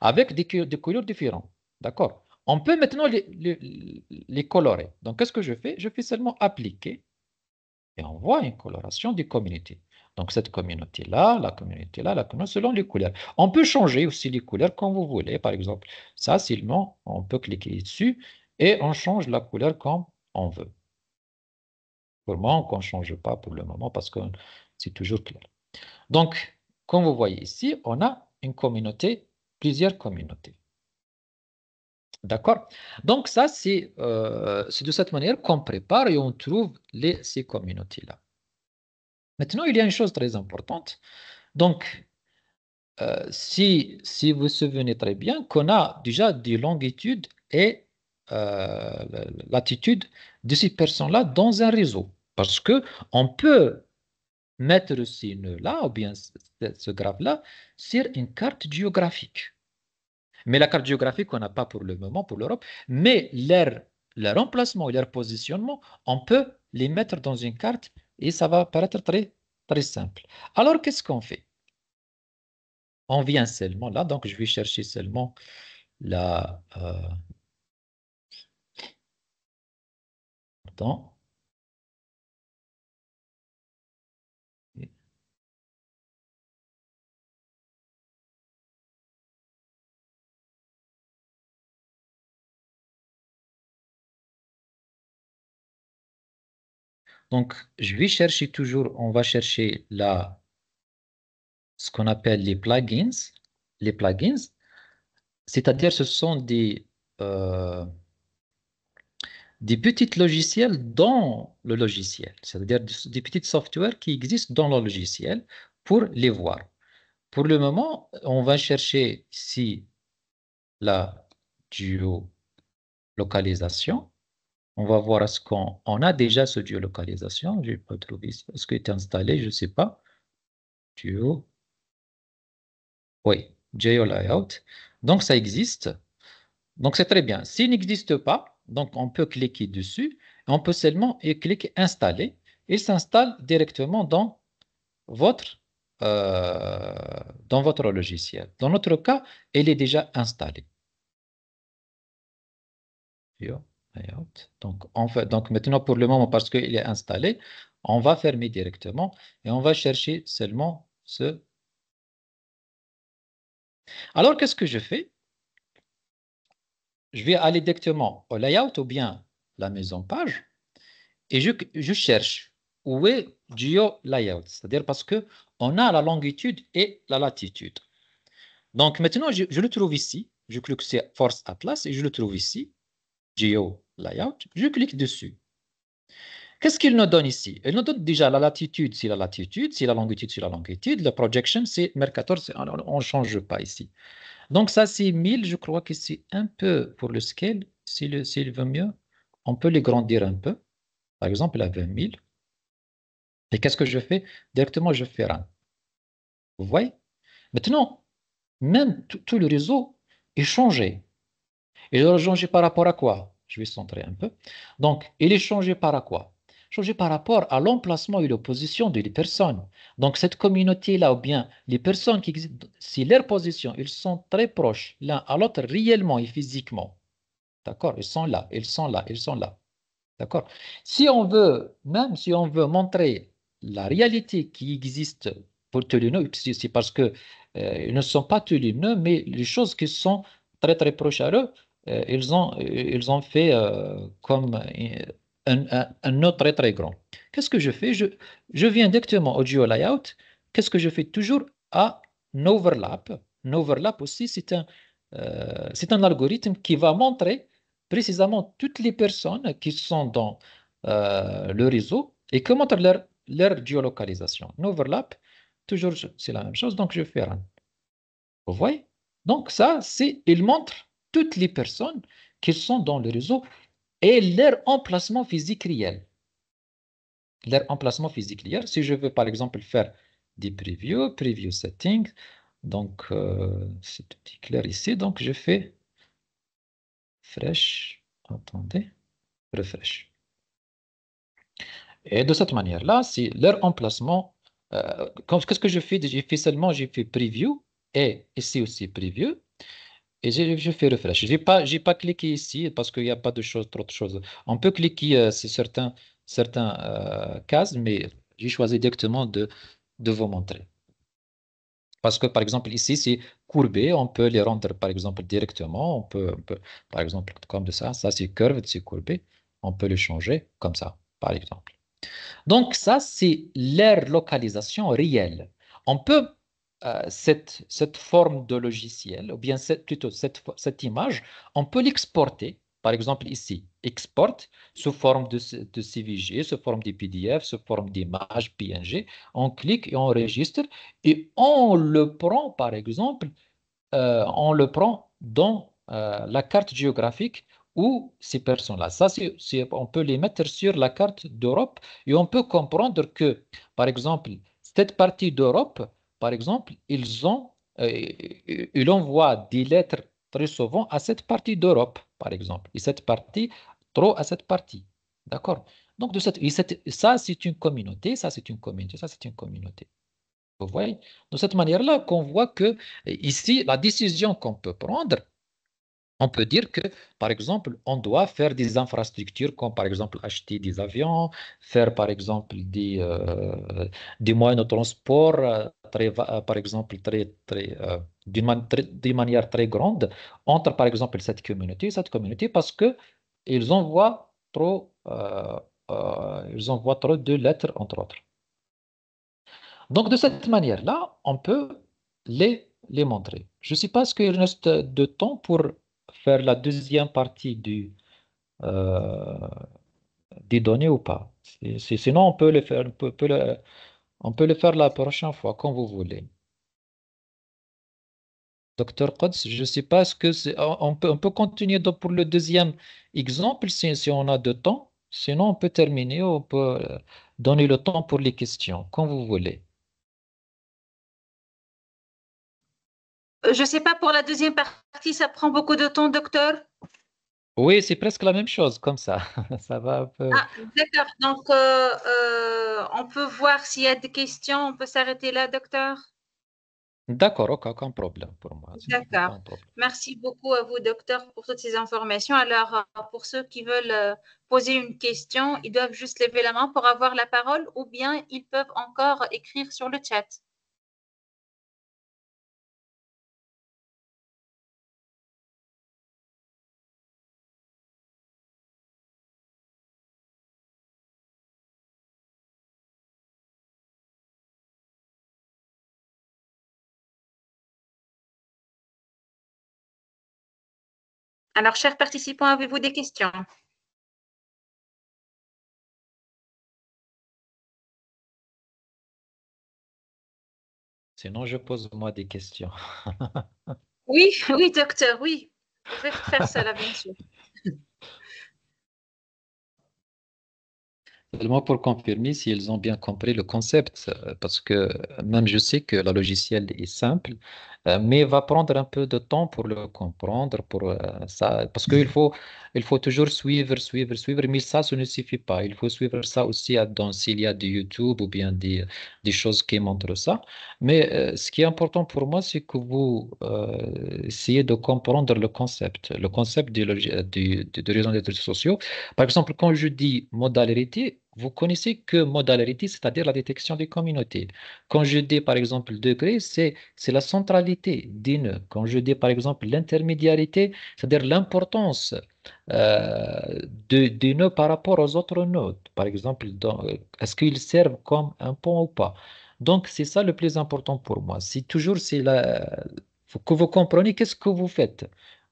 Speaker 2: avec des couleurs différentes. D'accord? On peut maintenant les colorer. Donc, qu'est-ce que je fais? Je fais seulement appliquer et on voit une coloration des communautés. Donc, cette communauté-là, la communauté-là, la communauté, selon les couleurs. On peut changer aussi les couleurs comme vous voulez. Par exemple, ça, seulement, on peut cliquer dessus et on change la couleur comme on veut. Pour moi, on ne change pas pour le moment parce que c'est toujours clair. Donc, comme vous voyez ici, on a une communauté, plusieurs communautés. D'accord? Donc, ça, c'est de cette manière qu'on prépare et on trouve ces communautés-là. Maintenant, il y a une chose très importante. Donc, si vous vous souvenez très bien qu'on a déjà des longitudes et latitudes de ces personnes-là dans un réseau. Parce que on peut mettre ces nœuds-là, ou bien ce graphe-là, sur une carte géographique. Mais la carte géographique, on n'a pas pour le moment pour l'Europe, mais leur emplacement et leur positionnement, on peut les mettre dans une carte et ça va paraître très, très simple. Alors, qu'est-ce qu'on fait? On vient seulement là, donc je vais chercher seulement la... attends. Donc, je vais chercher toujours, on va chercher là ce qu'on appelle les plugins. Les plugins, c'est-à-dire ce sont des petits logiciels dans le logiciel, c'est-à-dire des petits softwares qui existent dans le logiciel pour les voir. Pour le moment, on va chercher ici la géolocalisation. On va voir est-ce qu'on a déjà ce géolocalisation. Je n'ai pas trouvé ici. Est-ce qu'il est installé? Je ne sais pas. Geo. Oui, GeoLayout. Donc, ça existe. Donc, c'est très bien. S'il n'existe pas, donc on peut cliquer dessus. On peut seulement cliquer Installer. Il s'installe directement votre, euh, dans votre logiciel. Dans notre cas, il est déjà installé. GeoLayout. Donc maintenant, pour le moment, parce qu'il est installé, on va fermer directement et on va chercher seulement ce. Alors, qu'est-ce que je fais? Je vais aller directement au layout ou bien la maison page et je cherche où est Geo Layout, c'est-à-dire parce que on a la longitude et la latitude. Donc maintenant, je le trouve ici. Je clique sur Force Atlas et je le trouve ici, Geo Layout. Je clique dessus. Qu'est-ce qu'il nous donne ici? Il nous donne déjà la latitude, c'est la latitude, c'est la longitude, c'est la longitude. La projection, c'est Mercator, on ne change pas ici. Donc ça, c'est 1000. Je crois que c'est un peu pour le scale. S'il veut mieux, on peut les grandir un peu. Par exemple, à 20 000. Et qu'est-ce que je fais? Directement, je fais run. Vous voyez? Maintenant, même tout le réseau est changé. Il est changé par rapport à quoi? Je vais centrer un peu. Donc, il est changé par rapport à quoi? Changé par rapport à l'emplacement et l'opposition des personnes. Donc, cette communauté-là, ou bien les personnes qui existent, si leurs positions, ils sont très proches l'un à l'autre réellement et physiquement. D'accord? Ils sont là, ils sont là, ils sont là. D'accord? Si on veut, même si on veut montrer la réalité qui existe pour tous les nœuds, c'est parce que ils ne sont pas tous les nœuds, mais les choses qui sont très très proches à eux, ils ont fait comme un nœud très très grand. Qu'est-ce que je fais? Je viens directement au GeoLayout. Qu'est-ce que je fais? Toujours à overlap. Un overlap aussi, c'est un algorithme qui va montrer précisément toutes les personnes qui sont dans le réseau et comment leur géolocalisation. Un overlap, toujours, c'est la même chose, donc je fais run. Vous voyez? Donc ça, il montre toutes les personnes qui sont dans le réseau et leur emplacement physique réel. Leur emplacement physique réel. Si je veux, par exemple, faire des previews, preview settings, donc c'est tout clair ici, donc je fais fresh, attendez, refresh. Et de cette manière-là, c'est leur emplacement. Qu'est-ce que je fais? J'ai fait preview et ici aussi preview. Et je fais refresh. J'ai pas cliqué ici parce qu'il n'y a pas de choses, trop de choses. On peut cliquer sur certains cases, mais j'ai choisi directement de vous montrer. Parce que, par exemple, ici, c'est courbé. On peut les rendre, par exemple, directement. Par exemple, comme ça. Ça, c'est curved, c'est courbé. On peut le changer comme ça, par exemple. Donc, ça, c'est leur localisation réelle. On peut, cette forme de logiciel, ou bien plutôt cette image, on peut l'exporter. Par exemple, ici, export sous forme de CVG, sous forme de PDF, sous forme d'image PNG. On clique et on enregistre et on le prend, par exemple, on le prend dans la carte géographique où ces personnes-là. Ça, on peut les mettre sur la carte d'Europe et on peut comprendre que, par exemple, cette partie d'Europe, par exemple, ils envoient des lettres très souvent à cette partie d'Europe, par exemple, et cette partie trop à cette partie. D'accord? Donc, ça, c'est une communauté, ça, c'est une communauté, ça, c'est une communauté. Vous voyez? De cette manière-là, qu'on voit que ici, la décision qu'on peut prendre, on peut dire que, par exemple, on doit faire des infrastructures comme, par exemple, acheter des avions, faire, par exemple, des moyens de transport, par exemple, d'une manière très grande entre, par exemple, cette communauté, parce que ils envoient trop de lettres, entre autres. Donc, de cette manière-là, on peut les montrer. Je ne sais pas ce qu'il reste de temps pour faire la deuxième partie euh, des données ou pas. Sinon, on peut le faire, on peut le faire la prochaine fois, quand vous voulez. Docteur Quds, je ne sais pas ce que c'est. On peut continuer pour le deuxième exemple si on a de temps. Sinon, on peut terminer, on peut donner le temps pour les questions, quand vous voulez.
Speaker 3: Je ne sais pas, pour la deuxième partie, ça prend beaucoup de temps, docteur.
Speaker 2: Oui, c'est presque la même chose, comme ça. Ça va un peu.
Speaker 3: Ah, d'accord. Donc, on peut voir s'il y a des questions. On peut s'arrêter là, docteur.
Speaker 2: D'accord, aucun problème pour moi. Pas
Speaker 3: D'accord.
Speaker 2: un problème.
Speaker 3: Merci beaucoup à vous, docteur, pour toutes ces informations. Alors, pour ceux qui veulent poser une question, ils doivent juste lever la main pour avoir la parole ou bien ils peuvent encore écrire sur le chat. Alors, chers participants, avez-vous des questions?
Speaker 2: Sinon, je pose moi des questions.
Speaker 3: Oui, oui, docteur, oui. Vous pouvez faire cela, bien sûr.
Speaker 2: Seulement pour confirmer s'ils ont bien compris le concept, parce que même je sais que le logiciel est simple, mais va prendre un peu de temps pour le comprendre, pour ça, parce il faut toujours suivre, mais ça ne suffit pas. Il faut suivre ça aussi s'il y a du YouTube ou bien des choses qui montrent ça. Mais ce qui est important pour moi, c'est que vous essayez de comprendre le concept des réseaux sociaux. Par exemple, quand je dis modalité, vous connaissez que modalité, c'est-à-dire la détection des communautés. Quand je dis par exemple degré, c'est la centralité des nœuds. Quand je dis par exemple l'intermédiarité, c'est-à-dire l'importance des nœuds par rapport aux autres nœuds. Par exemple, est-ce qu'ils servent comme un pont ou pas? Donc, c'est ça le plus important pour moi. C'est toujours faut que vous compreniez qu'est-ce que vous faites.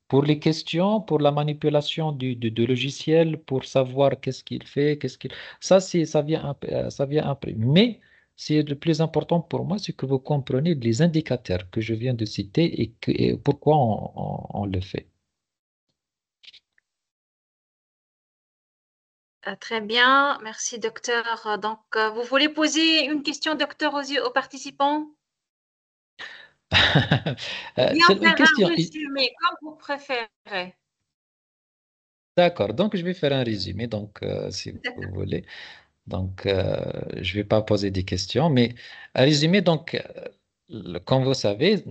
Speaker 2: Pour les questions, pour la manipulation du logiciel, pour savoir qu'est-ce qu'il fait, ça vient après. Mais c'est le plus important pour moi, c'est que vous compreniez les indicateurs que je viens de citer et pourquoi on le fait.
Speaker 3: Très bien, merci docteur. Donc, vous voulez poser une question, docteur, aux participants? Ou bien
Speaker 2: Seulement une
Speaker 3: faire un
Speaker 2: question.
Speaker 3: résumé, comme vous préférez.
Speaker 2: D'accord, donc je vais faire un résumé, donc si vous
Speaker 3: D'accord.
Speaker 2: voulez. Donc, je vais pas poser des questions, mais un résumé, donc, comme vous savez,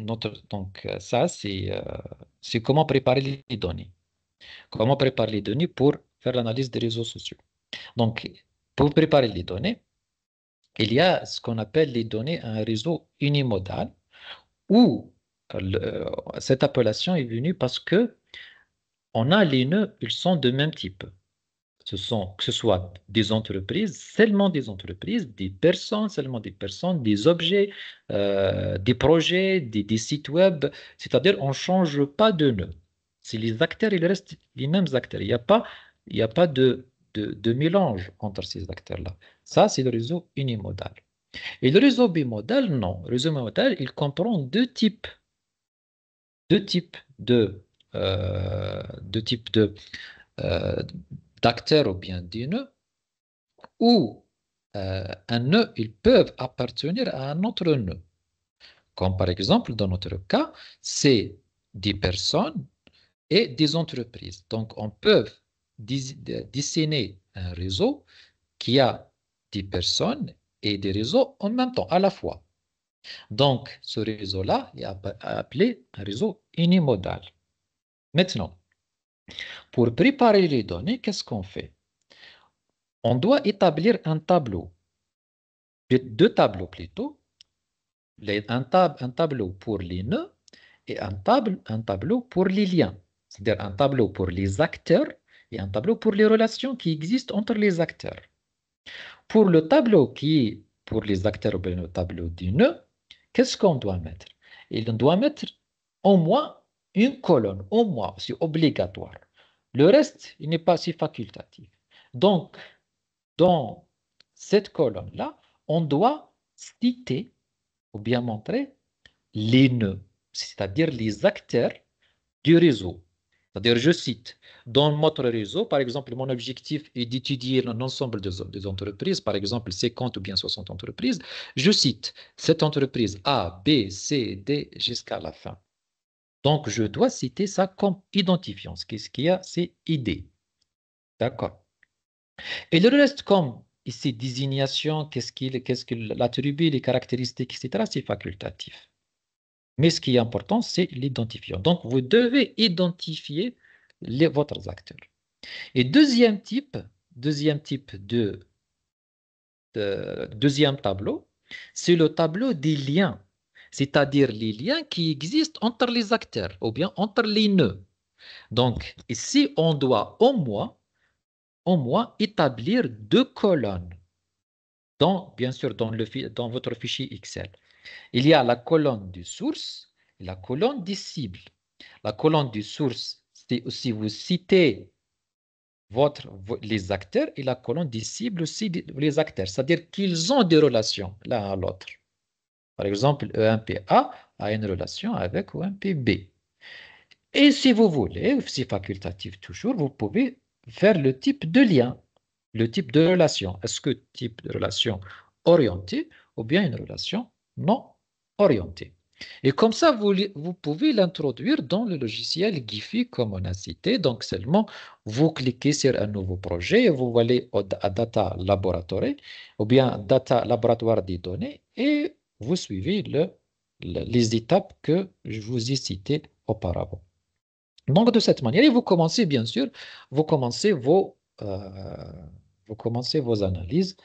Speaker 2: ça, c'est comment préparer les données. Comment préparer les données pour faire l'analyse des réseaux sociaux. Donc, pour préparer les données, il y a ce qu'on appelle les données à un réseau unimodal, où cette appellation est venue parce que on a les nœuds, ils sont de même type. Que ce soit des entreprises, seulement des entreprises, des personnes, seulement des personnes, des objets, des projets, des sites web. C'est-à-dire, on ne change pas de nœud. Si les acteurs, ils restent les mêmes acteurs. Il y a pas de mélange entre ces acteurs-là. Ça, c'est le réseau unimodal. Et le réseau bimodal, non. Le réseau bimodal, il comprend deux types deux types euh, d'acteurs ou bien des nœuds, où un nœud, ils peuvent appartenir à un autre nœud. Comme par exemple, dans notre cas, c'est des personnes et des entreprises. Donc, on peut dessiner un réseau qui a des personnes et des réseaux en même temps, à la fois. Donc, ce réseau-là est appelé un réseau unimodal. Maintenant, pour préparer les données, qu'est-ce qu'on fait? On doit établir un tableau, deux tableaux plutôt, un tableau pour les nœuds et un tableau pour les liens. C'est-à-dire un tableau pour les acteurs et un tableau pour les relations qui existent entre les acteurs. Pour le tableau qui est pour les acteurs, ou bien le tableau du nœud, qu'est-ce qu'on doit mettre? On doit mettre au moins une colonne, au moins, c'est obligatoire. Le reste, il n'est pas si facultatif. Donc, dans cette colonne-là, on doit citer ou bien montrer les nœuds, c'est-à-dire les acteurs du réseau. C'est-à-dire, je cite, dans notre réseau, par exemple, mon objectif est d'étudier l'ensemble des entreprises, par exemple 50 ou bien 60 entreprises. Je cite cette entreprise A, B, C, D jusqu'à la fin. Donc, je dois citer ça comme identifiant. Qu'est-ce qu'il y a? C'est ID. D'accord. Et le reste, comme ici, désignation, qu'est-ce qu'il l'attribut, les caractéristiques, etc., c'est facultatif. Mais ce qui est important, c'est l'identifiant. Donc, vous devez identifier votre acteurs. Et deuxième tableau, c'est le tableau des liens, c'est-à-dire les liens qui existent entre les acteurs ou bien entre les nœuds. Donc, ici, on doit au moins établir deux colonnes, bien sûr, dans votre fichier Excel. Il y a la colonne de source et la colonne des cibles. La colonne de source, c'est aussi vous citez les acteurs, et la colonne des cibles aussi les acteurs, c'est-à-dire qu'ils ont des relations l'un à l'autre. Par exemple, EMP-A a une relation avec EMP-B. Et si vous voulez, c'est facultatif toujours, vous pouvez faire le type de lien, le type de relation. Est-ce que type de relation orientée ou bien une relation non orientée? Et comme ça, vous pouvez l'introduire dans le logiciel Giphy, comme on a cité. Donc, seulement, vous cliquez sur un nouveau projet, vous allez à Data Laboratory ou bien Data Laboratoire des données et vous suivez les étapes que je vous ai citées auparavant. Donc, de cette manière, et vous commencez, bien sûr, vous commencez vos, euh, vous commencez vos analyses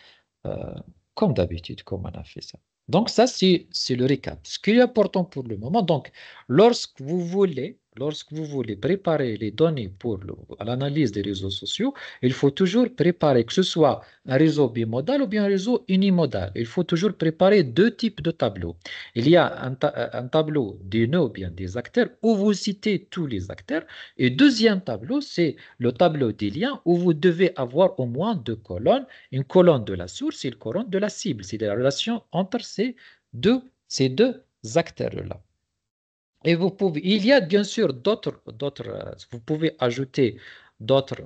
Speaker 2: euh, comme d'habitude, comme on a fait ça. Donc, ça, c'est le récap. Ce qui est important pour le moment, donc, lorsque vous voulez lorsque vous voulez préparer les données pour l'analyse des réseaux sociaux, il faut toujours préparer que ce soit un réseau bimodal ou bien un réseau unimodal. Il faut toujours préparer deux types de tableaux. Il y a un tableau des nœuds ou bien des acteurs où vous citez tous les acteurs. Et deuxième tableau, c'est le tableau des liens où vous devez avoir au moins deux colonnes, une colonne de la source et une colonne de la cible. C'est la relation entre ces deux acteurs-là. Et il y a bien sûr vous pouvez ajouter d'autres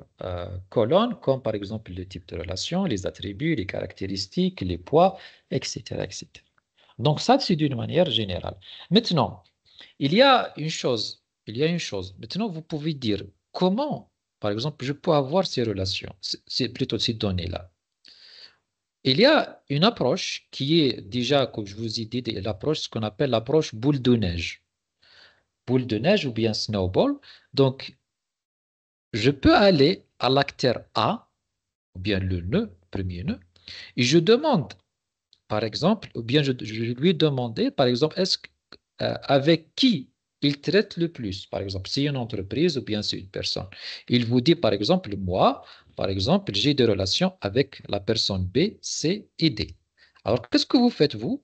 Speaker 2: colonnes, comme par exemple le type de relation, les attributs, les caractéristiques, les poids, etc., etc. Donc ça, c'est d'une manière générale. Maintenant, il y a une chose. Maintenant, vous pouvez dire comment, par exemple, je peux avoir ces relations, c'est plutôt ces données-là. Il y a une approche qui est déjà, comme je vous ai dit, l'approche, ce qu'on appelle l'approche boule de neige. Boule de neige ou bien snowball. Donc, je peux aller à l'acteur A, ou bien le nœud, premier nœud, et je demande, par exemple, ou bien je lui demander, par exemple, avec qui il traite le plus, par exemple, si une entreprise ou bien c'est une personne. Il vous dit, par exemple, moi, par exemple, j'ai des relations avec la personne B, C et D. Alors, qu'est-ce que vous faites, vous?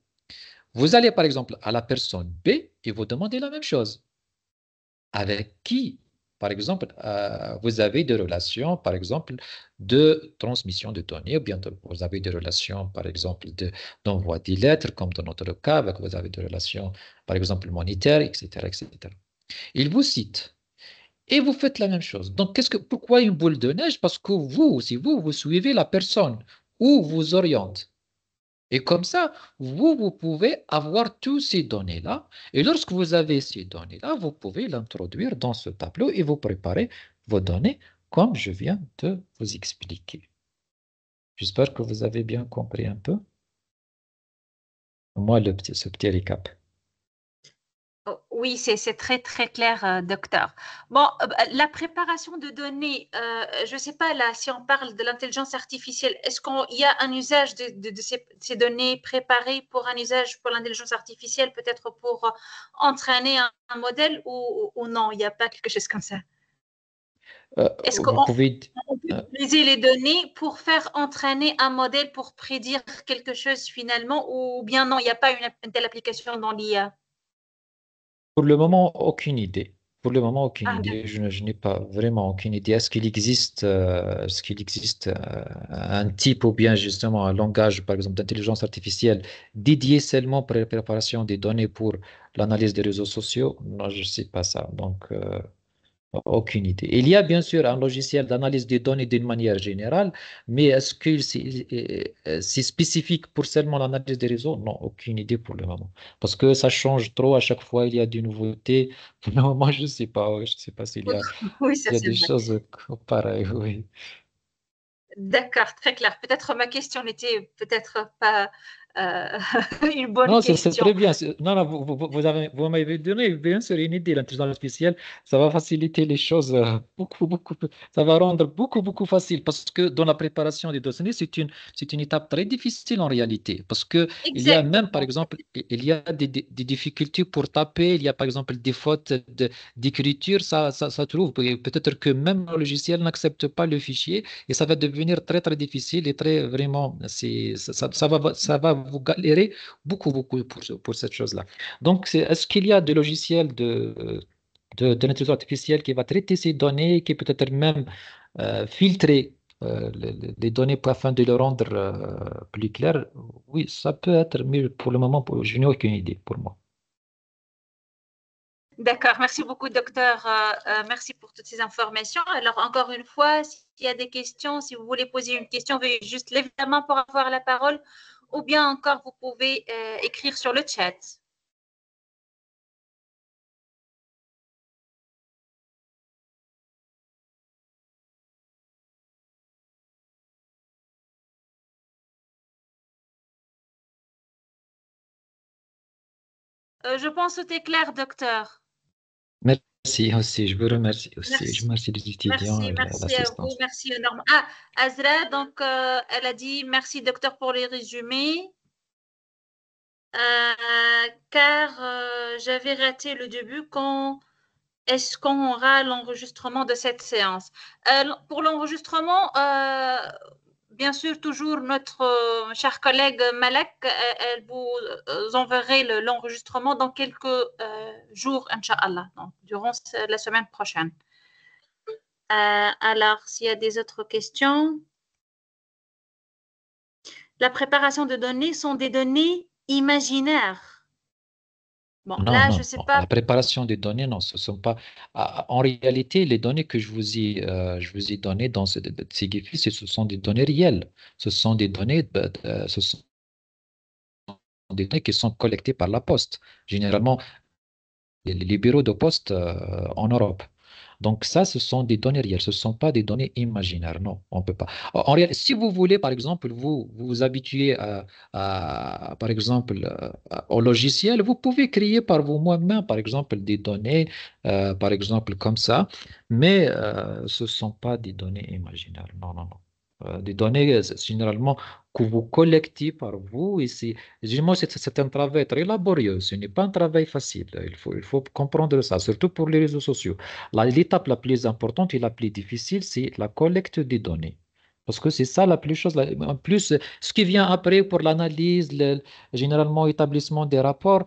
Speaker 2: Vous allez, par exemple, à la personne B et vous demandez la même chose. Avec qui, par exemple, vous avez des relations, par exemple, de transmission de données, ou bien vous avez des relations, par exemple, d'envoi des lettres, comme dans notre cas, vous avez des relations, par exemple, monétaires, etc., etc. Il vous cite. Et vous faites la même chose. Donc, pourquoi une boule de neige? Parce que vous, si vous suivez la personne ou vous oriente. Et comme ça, vous pouvez avoir tous ces données-là. Et lorsque vous avez ces données-là, vous pouvez l'introduire dans ce tableau et vous préparer vos données comme je viens de vous expliquer. J'espère que vous avez bien compris un peu. Moi, ce petit récap.
Speaker 3: Oh, oui, c'est très, très clair, docteur. Bon, la préparation de données, je ne sais pas là, si on parle de l'intelligence artificielle, est-ce qu'il y a un usage de ces données préparées pour un usage pour l'intelligence artificielle, peut-être pour entraîner un modèle ou non, il n'y a pas quelque chose comme ça? Est-ce
Speaker 2: Vous
Speaker 3: qu'on
Speaker 2: pouvez...
Speaker 3: on peut
Speaker 2: euh,
Speaker 3: utiliser les données pour faire entraîner un modèle pour prédire quelque chose finalement, ou bien non, il n'y a pas une telle application dans l'IA?
Speaker 2: Pour le moment, aucune idée. Pour le moment, aucune
Speaker 3: Ah,
Speaker 2: idée. Je n'ai pas vraiment aucune idée. Est-ce qu'il existe un type ou bien justement un langage, par exemple, d'intelligence artificielle dédié seulement pour la préparation des données pour l'analyse des réseaux sociaux? Non, je ne sais pas ça. Donc, aucune idée. Il y a bien sûr un logiciel d'analyse des données d'une manière générale, mais est-ce que c'est spécifique pour seulement l'analyse des réseaux? Non, aucune idée pour le moment. Parce que ça change trop, à chaque fois il y a des nouveautés. Pour le moment, je ne sais pas, je sais pas
Speaker 3: oui, ça
Speaker 2: s'il y a
Speaker 3: c'est
Speaker 2: des
Speaker 3: vrai.
Speaker 2: choses pareilles, oui.
Speaker 3: D'accord, très clair. Peut-être ma question n'était peut-être pas euh, une bonne
Speaker 2: Non, c'est
Speaker 3: question.
Speaker 2: très bien. Non, non, vous m'avez donné bien sûr une idée. L'intelligence artificielle, ça va faciliter les choses beaucoup, beaucoup. Ça va rendre beaucoup, beaucoup facile parce que dans la préparation des dossiers, c'est une étape très difficile en réalité. Parce que il y a même, par
Speaker 3: Exactement.
Speaker 2: exemple, il y a des difficultés pour taper. Il y a, par exemple, des fautes d'écriture. Ça trouve. Peut-être que même le logiciel n'accepte pas le fichier et ça va devenir très, très difficile et très vraiment, ça va vous galérer beaucoup, beaucoup pour cette chose-là. Donc, est-ce qu'il y a des logiciels de l'intelligence artificielle qui va traiter ces données, qui peut-être même filtrer les données afin de les rendre plus claires? Oui, ça peut être, mais pour le moment, je n'ai aucune idée pour moi.
Speaker 3: D'accord. Merci beaucoup, docteur. Merci pour toutes ces informations. Alors, encore une fois, s'il y a des questions, si vous voulez poser une question, veuillez juste lever la main pour avoir la parole ou bien encore, vous pouvez écrire sur le chat. Je pense que c'était clair, docteur.
Speaker 2: Merci aussi, je vous remercie aussi. Je
Speaker 3: Merci.
Speaker 2: remercie les étudiants
Speaker 3: Merci,
Speaker 2: et
Speaker 3: merci à vous,
Speaker 2: l'assistance.
Speaker 3: merci énormément. Ah, Azra, donc elle a dit merci docteur pour les résumés, car j'avais raté le début quand est-ce qu'on aura l'enregistrement de cette séance? Pour l'enregistrement, bien sûr, toujours notre cher collègue Malek, elle vous enverrait l'enregistrement dans quelques jours, Inch'Allah, donc durant la semaine prochaine. Alors, s'il y a des autres questions. La préparation de données sont des données imaginaires. Bon,
Speaker 2: Non,
Speaker 3: là, je ne
Speaker 2: non,
Speaker 3: sais
Speaker 2: non.
Speaker 3: pas.
Speaker 2: La préparation des données, non, ce sont pas. En réalité, les données que je vous ai données dans ces GIFs, ce sont des données réelles. Ce sont des données, ce sont des données qui sont collectées par la poste. Généralement, les bureaux de poste en Europe. Donc ça, ce sont des données réelles, ce ne sont pas des données imaginaires. Non, on ne peut pas. En réalité, si vous voulez, par exemple, vous vous habituez par exemple, au logiciel, vous pouvez créer par vous-même, par exemple, des données, par exemple, comme ça, mais ce ne sont pas des données imaginaires. Non, non, non. Des données, généralement, que vous collectez par vous, et généralement, c'est un travail très laborieux, ce n'est pas un travail facile, il faut comprendre ça, surtout pour les réseaux sociaux. L'étape la plus importante et la plus difficile, c'est la collecte des données. Parce que c'est ça la plus chose. En plus, ce qui vient après pour l'analyse, généralement établissement des rapports,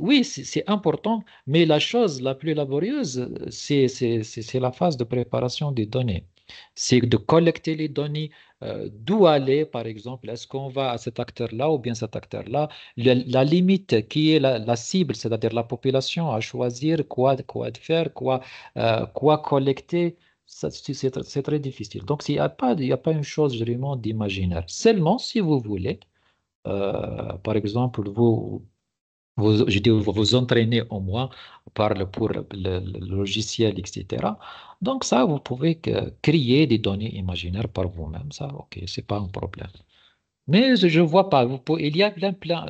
Speaker 2: oui, c'est important, mais la chose la plus laborieuse, c'est la phase de préparation des données. C'est de collecter les données, d'où aller, par exemple, est-ce qu'on va à cet acteur-là ou bien cet acteur-là, la limite qui est la cible, c'est-à-dire la population, à choisir quoi faire, quoi collecter, c'est très difficile. Donc, il y a pas une chose vraiment d'imaginaire. Seulement, si vous voulez, par exemple, je dis, vous vous entraînez au moins pour le logiciel, etc. Donc, ça, vous pouvez créer des données imaginaires par vous-même. Ça, OK, c'est pas un problème. Mais je ne vois pas. Il y a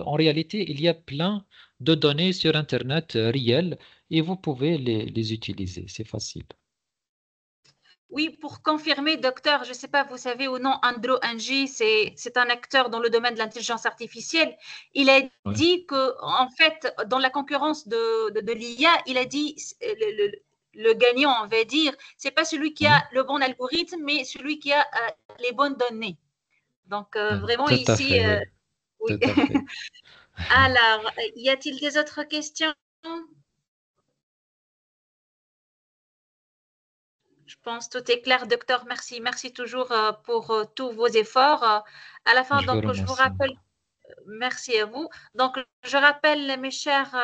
Speaker 2: en réalité, il y a plein de données sur Internet réelles et vous pouvez les utiliser. C'est facile.
Speaker 3: Oui, pour confirmer, docteur, je ne sais pas, vous savez ou non, Andrew Ng, c'est un acteur dans le domaine de l'intelligence artificielle. Il a
Speaker 2: Ouais.
Speaker 3: dit que, en fait, dans la concurrence de l'IA, il a dit le gagnant, on va dire, c'est pas celui qui a
Speaker 2: Oui.
Speaker 3: le bon algorithme, mais celui qui a les bonnes données. Donc, vraiment,
Speaker 2: Tout à
Speaker 3: ici,
Speaker 2: fait, oui.
Speaker 3: oui.
Speaker 2: Tout à fait.
Speaker 3: Alors, y a-t-il des autres questions? Je pense que tout est clair, docteur. Merci. Merci toujours pour tous vos efforts. À la fin,
Speaker 2: Je vous
Speaker 3: donc, je vous
Speaker 2: remercie.
Speaker 3: rappelle, merci à vous. Donc, je rappelle, mes chers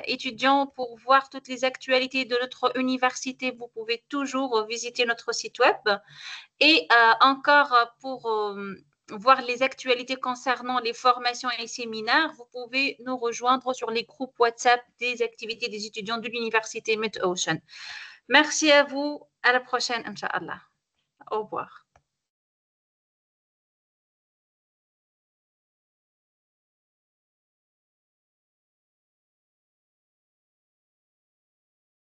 Speaker 3: étudiants, pour voir toutes les actualités de notre université, vous pouvez toujours visiter notre site web. Et encore pour voir les actualités concernant les formations et séminaires, vous pouvez nous rejoindre sur les groupes WhatsApp des activités des étudiants de l'université Mid-Ocean. Merci à vous. À la prochaine, Inch'Allah. Au revoir.